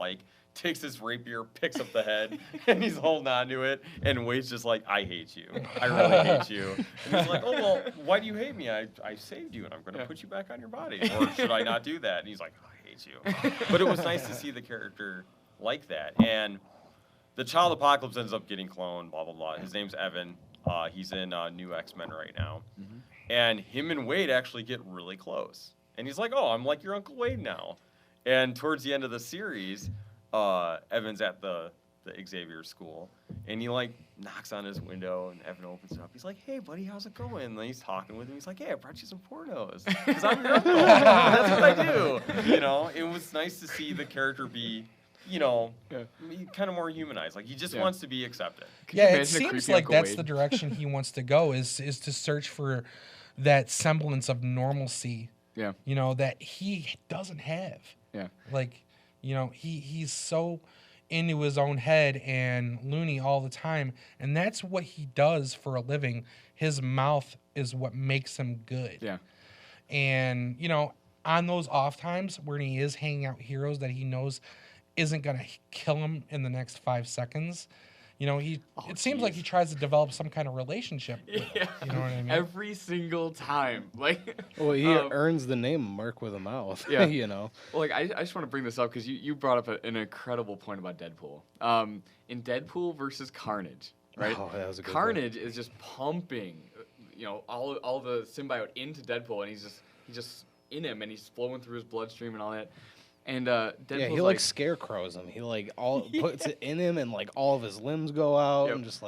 takes his rapier, picks up the head, and he's holding on to it, and Wade's just like, I hate you. I really hate you. And he's like, oh, well, why do you hate me? I saved you, and I'm going to put you back on your body. Or should I not do that? And he's like, oh, I hate you. But it was nice to see the character like that. And the Child Apocalypse ends up getting cloned, blah, blah, blah. His name's Evan. He's in New X-Men right now. And him and Wade actually get really close. And he's like, oh, I'm like your Uncle Wade now. And towards the end of the series, Evan's at the Xavier school, and he knocks on his window, and Evan opens it up. He's like, hey, buddy, how's it going? And then he's talking with him. He's like, hey, I brought you some pornos, because I'm your uncle. That's what I do. It was nice to see the character be, kind of more humanized. He just wants to be accepted. Yeah, it seems like that's the direction he wants to go, is to search for that semblance of normalcy. Yeah. That he doesn't have. Yeah. He's so into his own head and loony all the time, and that's what he does for a living. His mouth is what makes him good. Yeah. And, on those off times when he is hanging out heroes that he knows isn't going to kill him in the next 5 seconds, it seems like he tries to develop some kind of relationship with him, you know what I mean? Every single time. Well, he earns the name Mark with a Mouth, Yeah. Well, I just want to bring this up because you brought up an incredible point about Deadpool. In Deadpool versus Carnage, right? Oh, that was a good Carnage is just pumping, all the symbiote into Deadpool, and he's just in him, and he's flowing through his bloodstream and all that. And Deadpool's he scarecrows him. He puts it in him, and all of his limbs go out, and just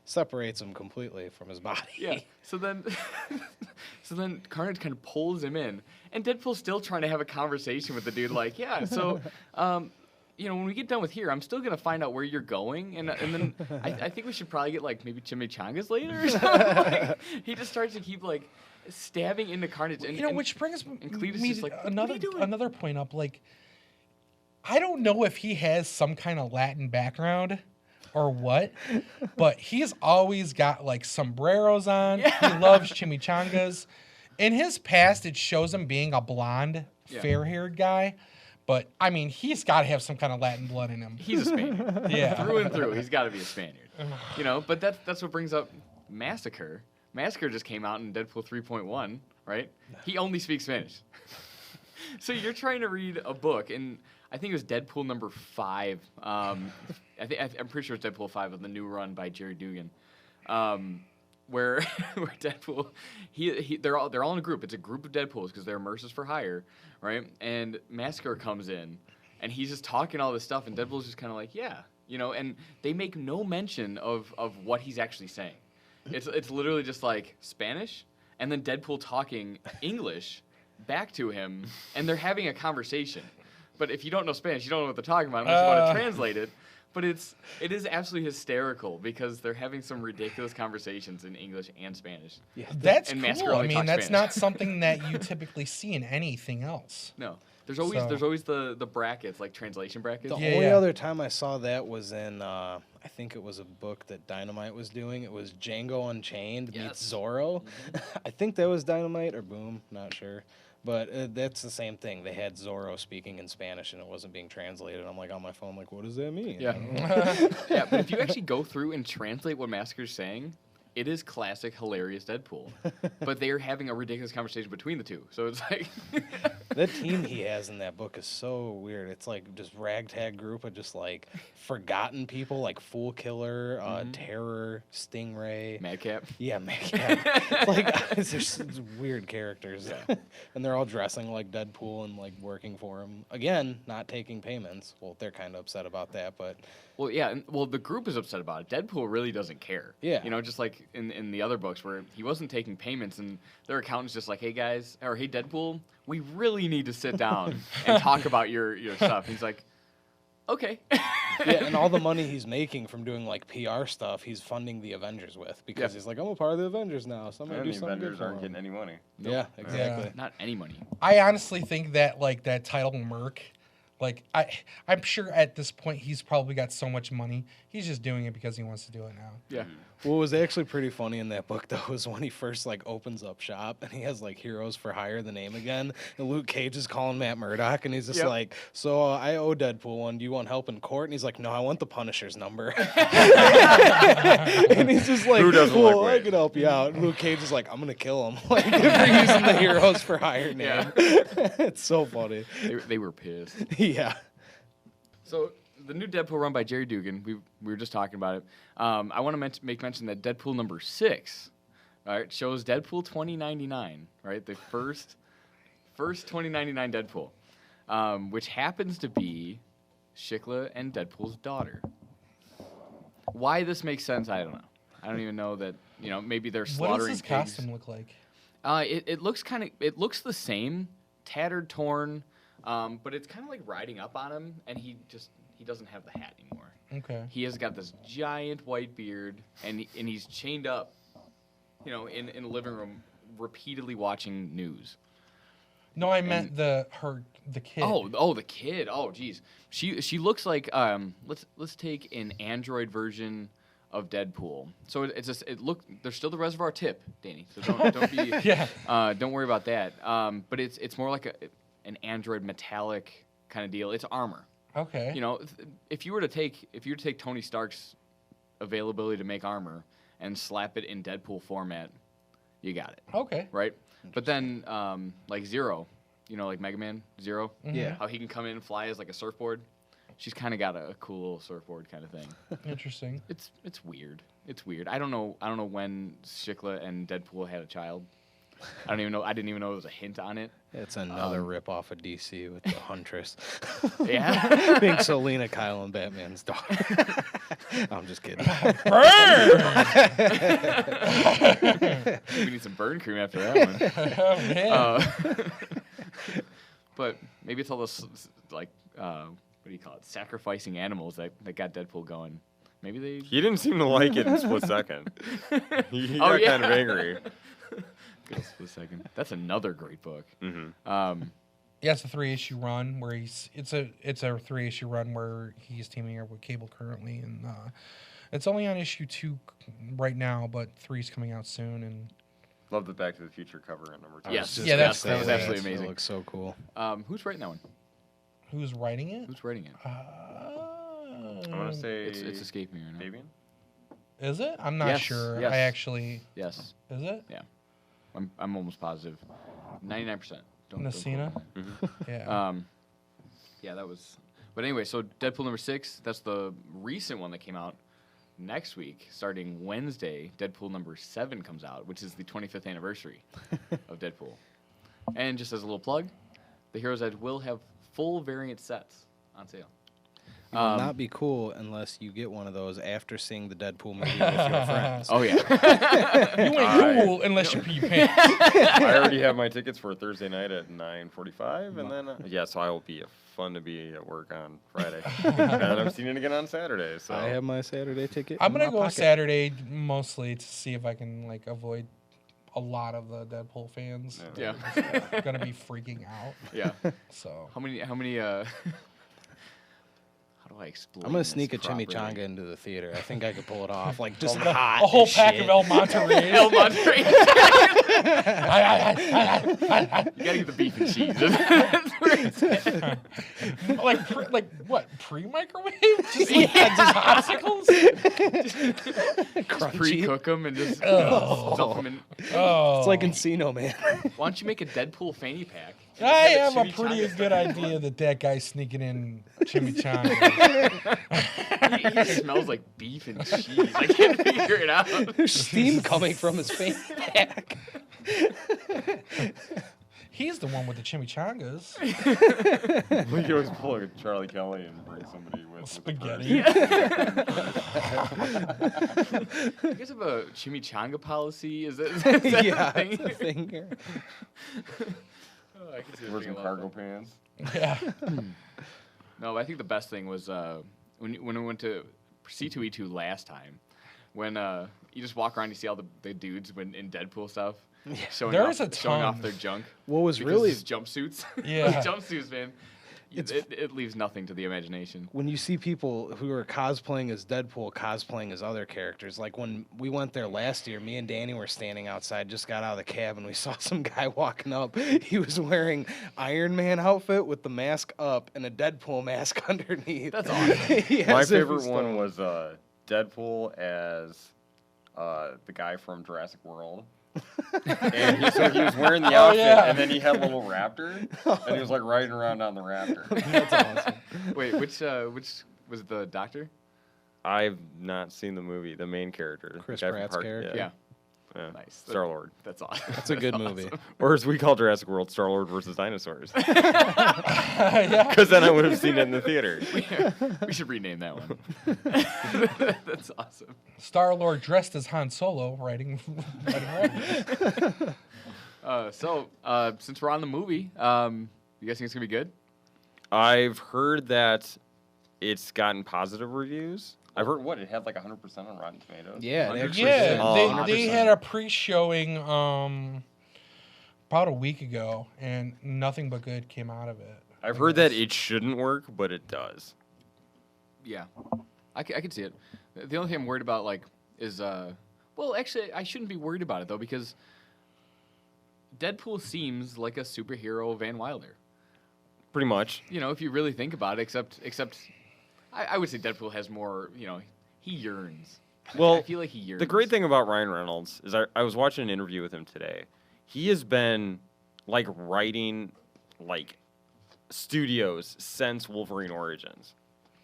separates him completely from his body. Yeah. So then Carnage kind of pulls him in, and Deadpool's still trying to have a conversation with the dude. When we get done with here, I'm still gonna find out where you're going, and then I think we should probably get maybe chimichangas later or something. He just starts to keep stabbing into Carnage, and which brings and Cletus me just to what are you doing? another point up. I don't know if he has some kind of Latin background or what, but he's always got sombreros on. Yeah. He loves chimichangas. In his past, it shows him being a blonde, fair-haired guy. But, he's got to have some kind of Latin blood in him. He's a Spaniard. Yeah. Through and through, he's got to be a Spaniard. But that's what brings up Massacre. Massacre just came out in Deadpool 3.1, right? He only speaks Spanish. So you're trying to read a book, and I think it was Deadpool number 5. I'm pretty sure it's Deadpool 5 of the new run by Jerry Dugan, where Deadpool they're all in a group. It's a group of Deadpools because they're mercs for hire, right? And Massacre comes in, and he's just talking all this stuff, and Deadpool's just kind of and they make no mention of what he's actually saying. It's literally just Spanish, and then Deadpool talking English back to him, and they're having a conversation. But if you don't know Spanish, you don't know what they're talking about unless you want to translate it. But it is absolutely hysterical because they're having some ridiculous conversations in English and Spanish. Yeah, that's and cool. That's Spanish. not something that you typically see in anything else. No. There's always the brackets, translation brackets. The only other time I saw that was in, I think it was a book that Dynamite was doing. It was Django Unchained meets Zorro. Mm-hmm. I think that was Dynamite or Boom, not sure. But that's the same thing. They had Zorro speaking in Spanish, and it wasn't being translated. I'm on my phone, what does that mean? Yeah. Yeah, but if you actually go through and translate what Massacre's saying, it is classic, hilarious Deadpool. But they are having a ridiculous conversation between the two. So it's That team he has in that book is so weird. It's just ragtag group of just forgotten people, like Fool Killer, Terror, Stingray. Madcap. Yeah, Madcap. It's just weird characters. Yeah. And they're all dressing like Deadpool and working for him. Again, not taking payments. Well, they're kind of upset about that, but... Well, yeah. Well, the group is upset about it. Deadpool really doesn't care. Yeah. Just like in the other books where he wasn't taking payments and their accountant's just hey guys, or hey Deadpool, we really need to sit down and talk about your stuff. He's like, okay. Yeah, and all the money he's making from doing like PR stuff, he's funding the Avengers with because he's like, I'm a part of the Avengers now, so I'm gonna And do the something good Avengers for aren't him. getting any money. Yeah, exactly. Not any money. I honestly think that like that title Merc, like I'm sure at this point he's probably got so much money. He's just doing it because he wants to do it now. Yeah. What was actually pretty funny in that book though was when he first like opens up shop and he has like Heroes for Hire the name again, and Luke Cage is calling Matt Murdock and he's just like, so I owe Deadpool one. Do you want help in court? And he's like, no, I want the Punisher's number. And he's just like, Who doesn't cool, like I Wade? can help you out. And Luke Cage is like, I'm gonna kill him like for using the Heroes for Hire name. It's so funny. They were pissed. Yeah. So the new Deadpool run by Jerry Dugan, we were just talking about it. I want to make mention that Deadpool number 6, all right, shows Deadpool 2099, right? The first 2099 Deadpool, which happens to be Shikla and Deadpool's daughter. Why this makes sense, I don't know. I don't even know that, maybe they're What slaughtering does his pigs. costume look like? It looks the same, tattered, torn, but it's kind of like riding up on him, and he doesn't have the hat anymore. Okay. He has got this giant white beard, and he's chained up, in a living room, repeatedly watching news. No, I meant the kid. Oh, the kid. Oh, geez. She looks like let's take an android version of Deadpool. So there's still the reservoir tip, Danny. So don't be don't worry about that. But it's more like an android metallic kind of deal. It's armor. Okay. If you were to take Tony Stark's availability to make armor and slap it in Deadpool format, you got it. Okay. Right? But then like Zero, like Mega Man Zero, Yeah. how he can come in and fly as like a surfboard. She's kind of got a cool little surfboard kind of thing. Interesting. It's weird. It's weird. I don't know when Shikla and Deadpool had a child. I didn't even know there was a hint on it. It's another rip off of DC with the Huntress. Yeah. Being Selena Kyle and Batman's daughter. I'm just kidding. We need some burn cream after that one. Oh man. But maybe it's all this like what do you call it? Sacrificing animals that got Deadpool going. Maybe they. He didn't seem to like it in a split second. He Oh, got yeah. kind of angry. Just a second. That's another great book. Mm-hmm. Yeah, it's a 3-issue run where it's a 3-issue run where he's teaming up with Cable currently, and it's only on issue 2 right now, but 3's coming out soon. And Love the Back to the Future cover at number 2. Yes. Yeah, that's that was crazy. absolutely It amazing. looks so cool. Who's writing that one? who's writing it? Who's writing it? I want to say It's escaping me right now. Fabian? Is it? I'm not Yes, sure. yes. I actually. Yes, Is it? I'm almost positive. 99%. Don't Nasina? quote me. Yeah. Yeah, that was. But anyway, so Deadpool number 6. That's the recent one that came out next week, starting Wednesday. Deadpool number 7 comes out, which is the 25th anniversary of Deadpool. And just as a little plug, the Heroes Edge will have full variant sets on sale. It will not be cool unless you get one of those after seeing the Deadpool movie with your friends. Oh yeah. You ain't cool unless you pee your pants. I already have my tickets for Thursday night at 9:45, and then so I will be fun to be at work on Friday, and I'm seeing it again on Saturday. So I have my Saturday ticket. I'm in gonna my go pocket. Saturday mostly to see if I can avoid a lot of the Deadpool fans. Yeah. They're gonna be freaking out. Yeah. So How many how do I explain I'm gonna this sneak a properly? chimichanga into the theater. I think I could pull it off. Like just a hot. whole as pack shit. of El Monterey. El Monterey. You gotta get the beef and cheese. That's where it's at. like what? Pre-microwave? Just popsicles? Just pre-cook them and just Oh. stuff them in. Oh, It's like Encino Man. Why don't you make a Deadpool fanny pack? I have a pretty chimichanga good idea that guy's sneaking in chimichanga. He smells like beef and cheese. I can't figure it out. There's steam coming from his fanny pack. He's the one with the chimichangas. we could always pull a Charlie Kelly and bring somebody with Spaghetti. You guys have a chimichanga policy? Is that Yeah, a thing? it's a thing here. Oh, I can see it Wear being some a lot of cargo pants. Yeah. No, I think the best thing was when we went to C2E2 last time, when you just walk around, you see all the dudes in Deadpool stuff, showing There's off, a showing off ton. their junk. What was because really it's jumpsuits. Yeah. Those jumpsuits, man. It leaves nothing to the imagination. when you see people who are cosplaying as Deadpool, cosplaying as other characters, like when we went there last year, me and Danny were standing outside, just got out of the cab, and we saw some guy walking up. He was wearing Iron Man outfit with the mask up and a Deadpool mask underneath. That's awesome. My favorite one was Deadpool as the guy from Jurassic World. And he was wearing the outfit, yeah. and then he had a little raptor, and he was like riding around on the raptor. That's awesome. Wait, which was it the doctor? I've not seen the movie. The main character, Chris the guy from Pratt's Park- character? Yeah. yeah. Nice. Star Lord, That's awesome. That's a good movie. or as we call Jurassic World, Star Lord versus dinosaurs. Yeah. Because then I would have seen it in the theater. We should rename that one. That's awesome. Star-Lord dressed as Han Solo riding around. Since we're on the movie, you guys think it's gonna be good? I've heard that it's gotten positive reviews. I've heard it had like 100% on Rotten Tomatoes. Yeah, they 100%. actually Yeah, said Oh, they 100%. had a pre-showing about a week ago, and nothing but good came out of it. I've heard that it shouldn't work, but it does. Yeah, I can see it. The only thing I'm worried about, is well, actually, I shouldn't be worried about it though, because Deadpool seems like a superhero Van Wilder. Pretty much. You know, if you really think about it, except I would say Deadpool has more. You know, he yearns. Well, I feel like he yearns. The great thing about Ryan Reynolds is I was watching an interview with him today. He has been writing studios since Wolverine Origins,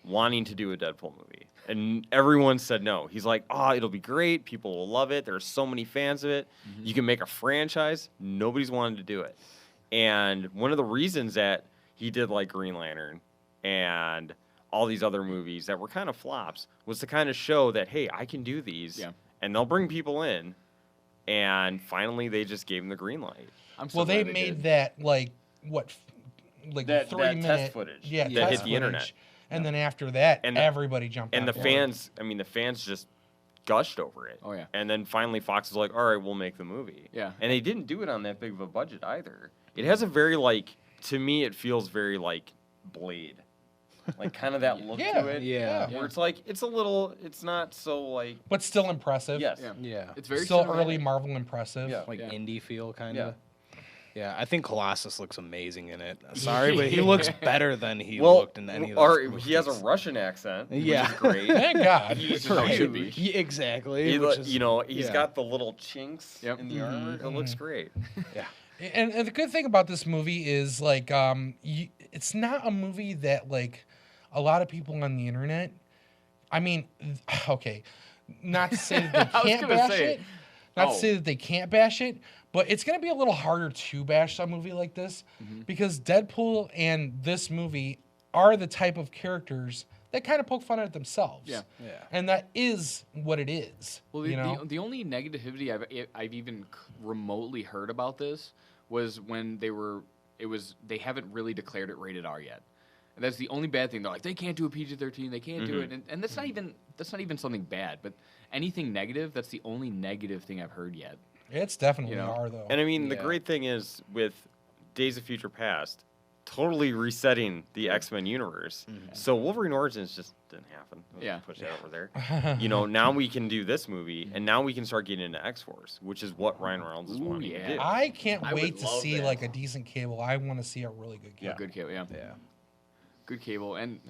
wanting to do a Deadpool movie. And everyone said no. He's like, it'll be great. People will love it. There's so many fans of it. Mm-hmm. You can make a franchise. Nobody's wanted to do it. And one of the reasons that he did Green Lantern and all these other movies that were kind of flops was to kind of show that, hey, I can do these. Yeah. And they'll bring people in. And finally, they just gave him the green light. I'm so Well, they glad made did. that That 3 test minute footage Yeah, that test hit the internet. footage. And then after that, And everybody jumped And on the board. fans just gushed over it. Oh, yeah. And then finally Fox was like, all right, we'll make the movie. Yeah. And they didn't do it on that big of a budget either. It has a very to me, it feels very Blade. Kind of that look Yeah, to it. yeah. Where it's not so But still impressive. yes. Yeah. Yeah. It's very Still cinematic. early Marvel impressive. Yeah. Like Yeah. indie feel, kind Yeah. of. Yeah, I think Colossus looks amazing in it. Sorry, but he looks better than he Well, looked in any of or those he has a movies. Russian accent, Yeah. which is great. Thank God. Which is how it should be. Yeah, exactly. He, which is- he's yeah. got the little chinks Yep. in the armor. It looks great. Yeah. And the good thing about this movie is it's not a movie that a lot of people on the internet. I mean, okay, not to say that they I was can't gonna bash say. it. Not to Oh. say that they can't bash it, but it's gonna be a little harder to bash a movie like this because Deadpool and this movie are the type of characters that kind of poke fun at themselves. Yeah. Yeah. And that is what it is. Well, you know? the only negativity I've even remotely heard about this was when they haven't really declared it rated R yet. And that's the only bad thing. They're like, they can't do a PG-13, they can't do it, and that's not even something bad. But anything negative, that's the only negative thing I've heard yet. It's definitely You know, are though. And I mean, the Yeah. great thing is with Days of Future Past, totally resetting the X-Men universe. So Wolverine Origins just didn't happen. We'll Yeah. push that over there. Now we can do this movie, and now we can start getting into X-Force, which is what Ryan Reynolds is Ooh, wanting yeah. to do. I can't I would wait to love see that. a decent Cable. I want to see a really good Cable. Yeah. Good cable, yeah. Yeah. Good cable, and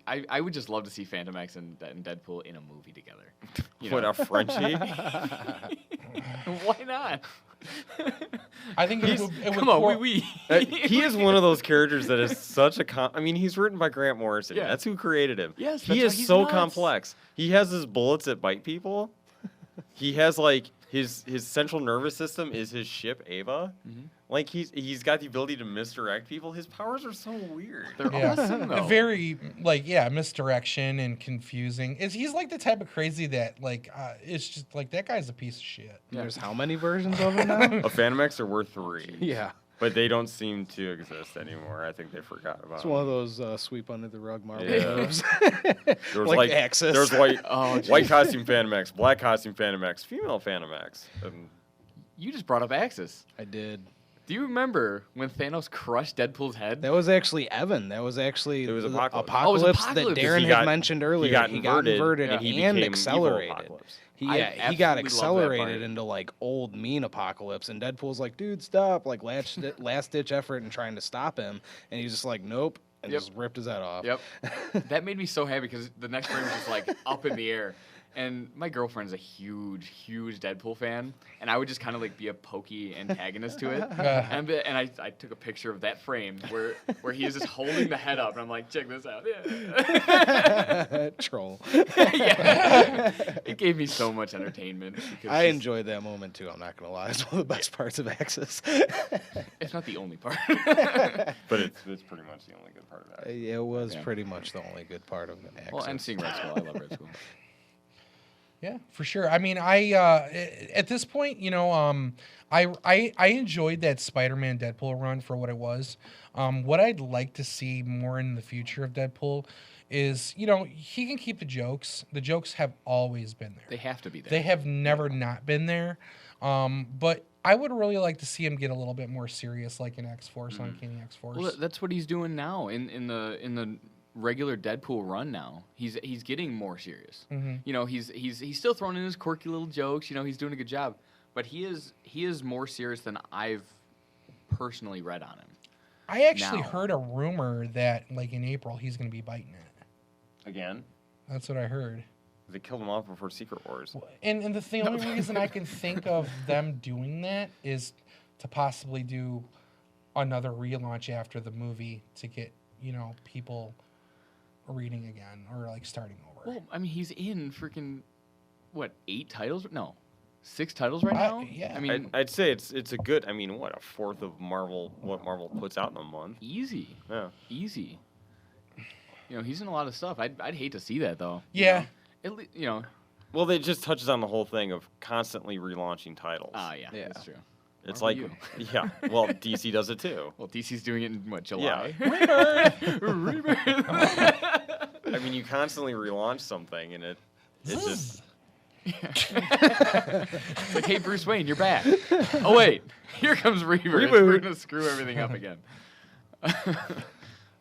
I would just love to see Phantom X and Deadpool in a movie together. You Put know? a Frenchie. Why not? I think it would Come on, cor- we. He is one of those characters that is such a I mean, he's written by Grant Morrison. Yeah. That's who created him. Yes, he that's why is he's so nuts. complex. He has his bullets that bite people. He has his central nervous system is his ship Ava. He's got the ability to misdirect people. His powers are so weird. They're Yeah. awesome though. Very misdirection and confusing. He's the type of crazy that it's just that guy's a piece of shit. Yeah. There's how many versions of him now? A Phantom X are worth 3. Yeah. But they don't seem to exist anymore. I think they forgot about It's them. one of those sweep under the rug Marvel Yeah. moves. There was like Axis. There's white, Oh, white costume Phantom X, black costume Phantom X, female Phantom X. And You just brought up Axis. I did. Do you remember when Thanos crushed Deadpool's head? That was actually Evan. That was actually It was the Apocalypse. Oh, it was Apocalypse Apocalypse. that Darren He had got- mentioned earlier. he got inverted, and he and became accelerated. evil Apocalypse. He I got absolutely love that accelerated part. into like old mean Apocalypse, and Deadpool's like, dude, stop! Like last ditch effort and trying to stop him, and he's just like, nope, and Yep. just ripped his head off. Yep. That made me so happy because the next frame was just like up in the air. And my girlfriend's a huge Deadpool fan, and I would just kind of like be a pokey antagonist to it. And I took a picture of that frame where he is just holding the head up, and I'm like, check this out. Yeah. Troll. Yeah. It gave me so much entertainment. Because I she's- enjoyed that moment too. I'm not gonna lie, it's one of the best parts of Axis. It's not the only part. But it's pretty much the only good part of that. It was Yeah. pretty much the only good part of Axis. Well, and seeing Red Skull, I love Red Skull. Yeah, for sure. I mean, I at this point, you know, I enjoyed that Spider-Man Deadpool run for what it was. What I'd like to see more in the future of Deadpool is, you know, he can keep the jokes. The jokes have always been there. They have to be there. They have never not been there. But I would really like to see him get a little bit more serious, like in X-Force, Uncanny X-Force. Well, that's what he's doing now in the regular Deadpool run. Now he's getting more serious. You know, he's still throwing in his quirky little jokes. You know, he's doing a good job, but he is more serious than I've personally read on him. I actually now. heard a rumor that, like, in April, he's going to be biting it. Again, That's what I heard. they killed him off before Secret Wars. And the only reason I can think of them doing that is to possibly do another relaunch after the movie to get, you know, people reading again or like starting over. Well, I mean, he's in freaking what 8 titles? No, 6 titles right now. yeah. I mean, I'd say it's a good. I mean, what, a fourth of what Marvel puts out in a month? easy, Yeah. easy. You know, he's in a lot of stuff. I'd hate to see that though. Yeah. You know, Well, it just touches on the whole thing of constantly relaunching titles. yeah, Yeah. that's true. It's Marvel like, yeah. Well, DC does it too. Well, DC's doing it in what, July? Rebirth. I mean, you constantly relaunch something, and it's just. It's like, hey, Bruce Wayne, you're back. Oh wait, here comes Rebirth. Reboot. We're gonna screw everything up again.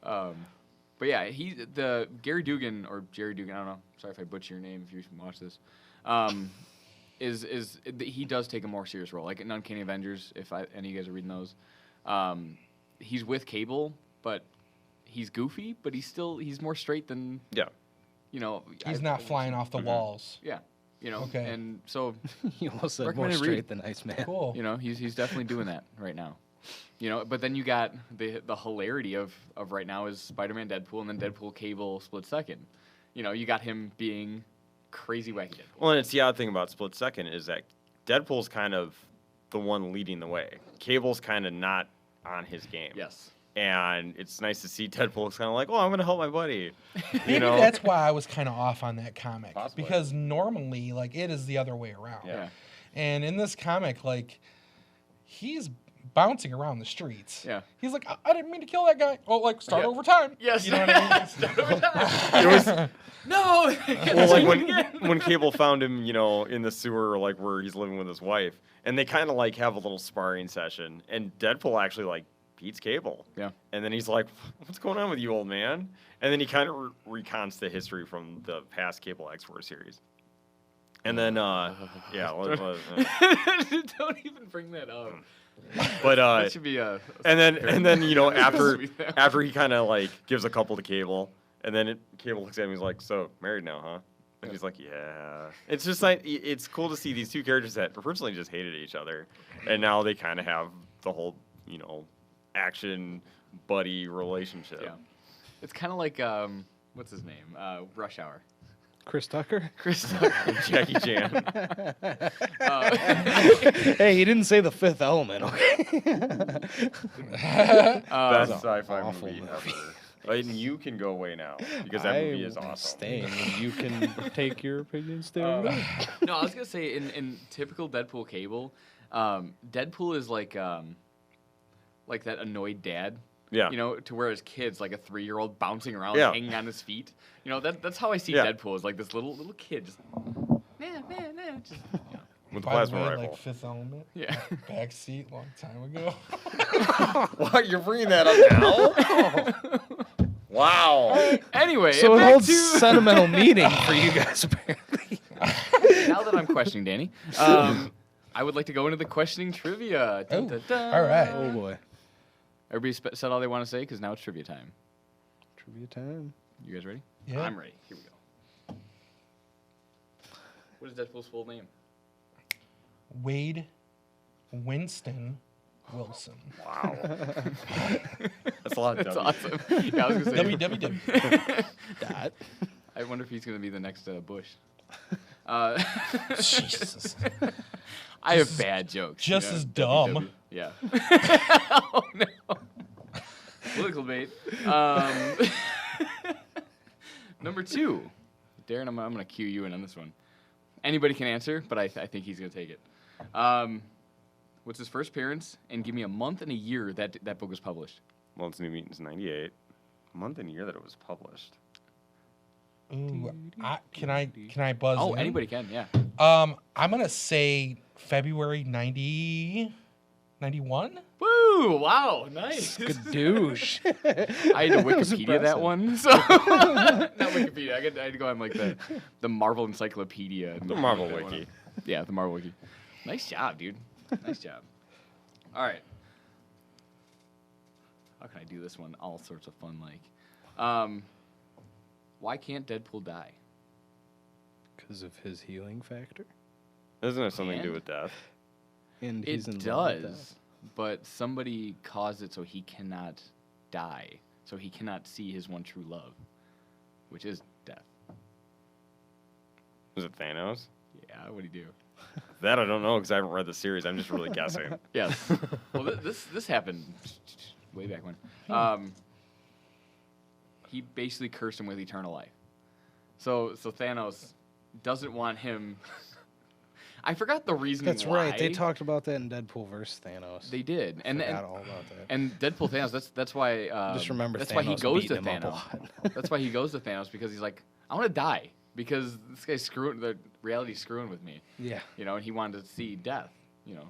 But yeah, the Gary Dugan or Jerry Dugan. I don't know. Sorry if I butcher your name. If you watch this, he does take a more serious role, like in Uncanny Avengers. If any of you guys are reading those, he's with Cable, but he's goofy, but he's more straight than Yeah. you know. He's not flying off the walls. Yeah, you know. Okay. And so You almost said more Recommended read. straight than nice man. Cool. you know, he's definitely doing that right now. You know, but then you got the hilarity of right now is Spider-Man, Deadpool, and then Deadpool, Cable, split second. You know, you got him being crazy wacky Deadpool. Well, and it's the odd thing about Split Second is that Deadpool's kind of the one leading the way. Cable's kind of not on his game. Yes. And it's nice to see Deadpool's kind of like, oh, I'm going to help my buddy. You Maybe know? that's why I was kind of off on that comic. Possibly. Because normally, like, it is the other way around. Yeah. And in this comic, like, he's bouncing around the streets. Yeah. He's like, I didn't mean to kill that guy. Oh, like, start Yeah. over time. Yes. You know what I mean? It was, No. well, like when Cable found him, you know, in the sewer, like where he's living with his wife, and they kind of like have a little sparring session, and Deadpool actually like beats Cable. Yeah. And then he's like, "What's going on with you, old man?" And then he kind of recounts the history from the past Cable X-Force series. And then, yeah, Don't even bring that up. but That should be a. and then you know after Sweet. after he kind of like gives a couple to Cable, and then Cable looks at him, he's like, "So married now, huh?" And he's like, "Yeah." It's just like it's cool to see these two characters that originally just hated each other, and now they kind of have the whole, you know, action buddy relationship. Yeah. It's kind of like what's his name? Rush Hour. Chris Tucker? Chris Tucker. Jackie Chan. Hey, he didn't say The Fifth Element, okay? Best an sci-fi awful movie movie. ever. And you can go away now because that movie is I'm awesome. staying, and you can take your opinions there. No, I was gonna say in typical Deadpool Cable, Deadpool is like like that annoyed dad. Yeah. You know, to where his kid's like a 3-year-old bouncing around, Yeah. hanging on his feet. You know, that's how I see Yeah. Deadpool, is like this little kid just, just With the By the plasma way, rifle. like Fifth Element, yeah. backseat, long time ago. What? You're bringing that up now? Wow. Anyway, So it back holds to sentimental meaning for you guys, apparently. now that I'm questioning Danny, I would like to go into the questioning trivia. Dun, Oh, dun, dun. all right. Oh boy. Everybody said all they want to say because now it's trivia time. Trivia time. You guys ready? Yeah. I'm ready. Here we go. What is Deadpool's full name? Wade Winston Wilson. Wow. That's a lot of That's W. awesome. Yeah, I was gonna say. WWW. Dot. I wonder if he's gonna be the next Bush. Jesus. I have bad jokes. just as dumb. Yeah. Oh no. Political bait. Number 2. Darren, I'm gonna cue you in on this one. Anybody can answer, but I think he's gonna take it. What's his first appearance? And give me a month and a year that book was published. Well, it's New Mutants 98. Month and year that it was published. Ooh, can I buzz Oh, in? anybody can. Yeah. I'm gonna say February 91. Woo! Wow, nice. Skadoosh. I had to was Wikipedia that impressive. one, so not Wikipedia. I had to go on like the Marvel Encyclopedia. and The Marvel look that one Wiki. up. Yeah, the Marvel Wiki. Nice job, dude. Nice job. All right. How can I do this one? All sorts of fun, like. Why can't Deadpool die? Because of his healing factor. Doesn't have something to do And? with death. And he's in It love with does, but somebody caused it so he cannot die, so he cannot see his one true love, which is death. Was it Thanos? Yeah, what do you do? That I don't know because I haven't read the series. I'm just really guessing. Yes. Well, this happened way back when. He basically cursed him with eternal life. So Thanos doesn't want him. I forgot the reasoning. That's why. right. They talked about that in Deadpool vs. Thanos. They did, and Forgot all about that. and Deadpool Thanos. That's why. Just remember that's Thanos why he goes to beating him up a Thanos. lot. That's why he goes to Thanos, because he's like, I want to die because this guy's screwing. The reality's screwing with me. Yeah. You know, and he wanted to see death. You know.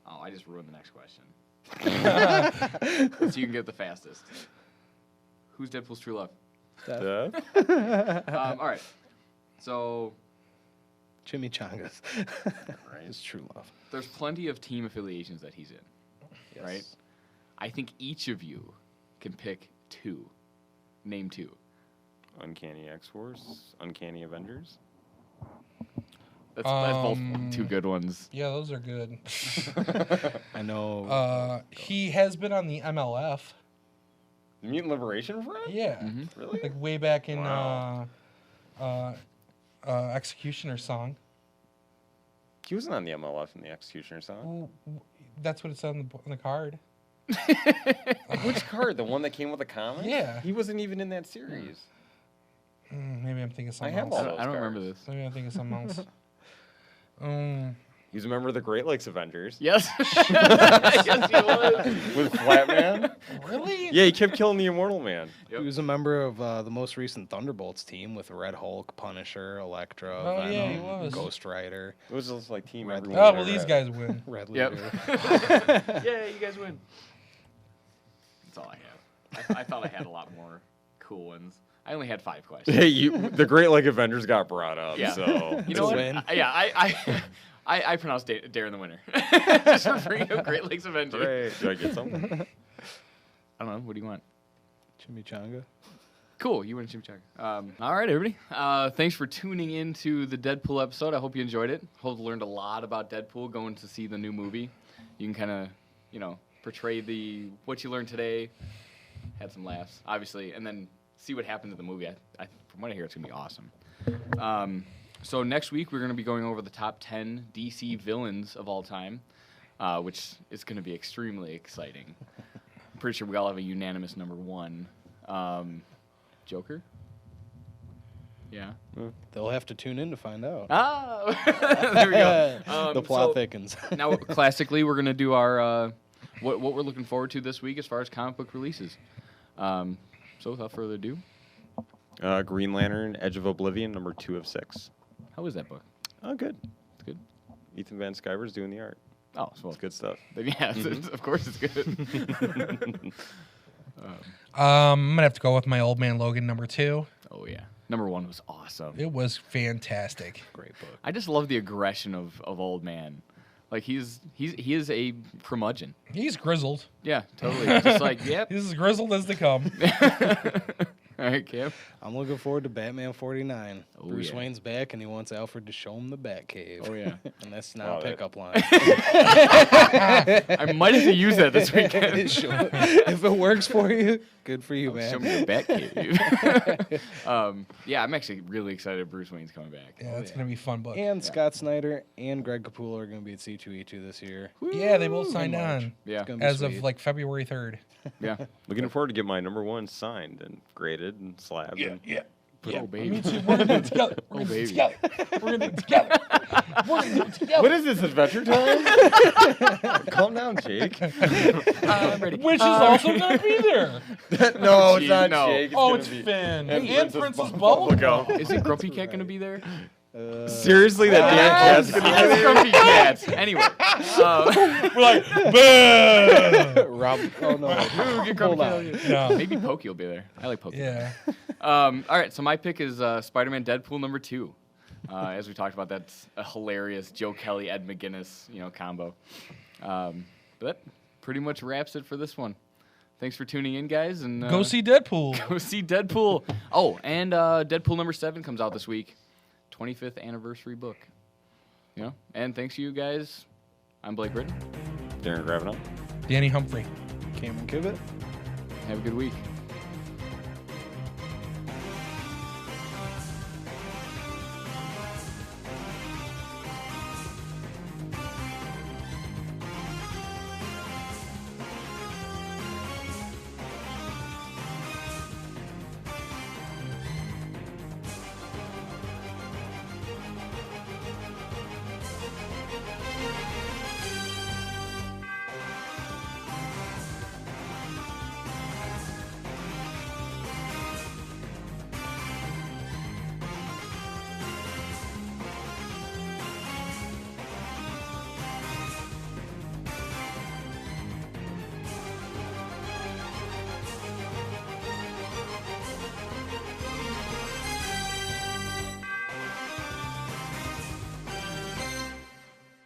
Oh, I just ruined the next question. So you can get the fastest. Who's Deadpool's true love? Death? All right. So Chimichangas. His true love. there's plenty of team affiliations that he's in. Yes. Right? I think each of you can pick 2. Name 2. Uncanny X-Force? Uncanny Avengers? That's both 2 good ones. Yeah, those are good. I know. He has been on the MLF. The Mutant Liberation Front? Yeah, Really? like way back in Wow. Executioner song. He wasn't on the MLF in the Executioner song. Well, that's what it said on the card. Which card? The one that came with the comic? Yeah. He wasn't even in that series. Maybe I'm thinking of something have else. all I don't those remember cards. this. Maybe I'm thinking of something else. He's a member of the Great Lakes Avengers. Yes. Yes, he was. With Flatman. Really? Yeah, he kept killing the Immortal Man. Yep. He was a member of the most recent Thunderbolts team with Red Hulk, Punisher, Elektra, Oh, Venom, yeah, he was. Ghost Rider, It was just like Team Red Everyone. Oh, I well, these read. guys win. Red Yep. Leader. Yeah, you guys win. That's all I have. I thought I had a lot more cool ones. I only had 5 questions. Hey, the Great Lake Avengers got brought up, Yeah. so You know what? win. I pronounced Darren the winner. Just for bringing up Great Lakes Avengers. Great. Do I get something? I don't know. What do you want? Chimichanga. Cool. You win Chimichanga. All right, everybody. Thanks for tuning in to the Deadpool episode. I hope you enjoyed it. Hope you learned a lot about Deadpool going to see the new movie. You can kind of, portray what you learned today. Had some laughs, obviously, and then see what happened to the movie. From what I hear, it's going to be awesome. So next week, we're going to be going over the top 10 DC villains of all time, which is going to be extremely exciting. I'm pretty sure we all have a unanimous number 1. Joker? Yeah. They'll have to tune in to find out. Ah! There we go. The plot so thickens. now, classically, we're going to do our what we're looking forward to this week as far as comic book releases. So without further ado, Green Lantern: Edge of Oblivion, number 2 of 6. how is that book? Oh, good. It's good. Ethan Van Sciver's doing the art. Oh, so It's good stuff. yeah, of course it's good. I'm gonna have to go with my Old Man Logan number 2. Oh yeah, number 1 was awesome. It was fantastic. Great book. I just love the aggression of Old Man. Like he is a curmudgeon. He's grizzled. Yeah, totally. Just like yep. He's as grizzled as they come. All right, Cam. I'm looking forward to Batman 49. Oh, Bruce yeah. Wayne's back, and he wants Alfred to show him the Batcave. Oh yeah. And that's not Wow, a that- pickup line. I might have to use that this weekend. If it works for you, good for you, Show man. me your Batcave. Yeah, I'm actually really excited Bruce Wayne's coming back. Yeah, it's gonna be a fun book. And Scott Snyder and Greg Capullo are going to be at C2E2 this year. Yeah, they both Woo! signed on Yeah, It's gonna be as sweet. of like February 3rd. yeah. Looking forward to get my number 1 signed and graded and slabbed. and Oh baby. We're gonna do it together. We're Oh gonna do it baby. together. We're gonna do it together. We're gonna do it together. What is this, Adventure Time? Calm down, Jake. I'm ready. Which is also gonna be there. No, Jeez, it's not no. Jake. Oh, gonna it's be- Finn and and Princess Princess Bubblegum. Bubblegum. Isn't Grumpy Cat gonna be there? Seriously, that damn cat's gonna be Yes, there? Grumpy Cat. Anyway. We're like, boo. Rob, oh no. Hold on. No. Maybe Pokey will be there. I like Pokey. Yeah. All right, so my pick is Spider-Man Deadpool number 2. As we talked about, that's a hilarious Joe Kelly, Ed McGuinness, combo. But that pretty much wraps it for this one. Thanks for tuning in, guys, and Go see Deadpool. go see Deadpool. Oh, and Deadpool number 7 comes out this week, 25th anniversary book. And thanks to you guys. I'm Blake Britton. Darren Gravino. Danny Humphrey. Cameron Kivett. Have a good week.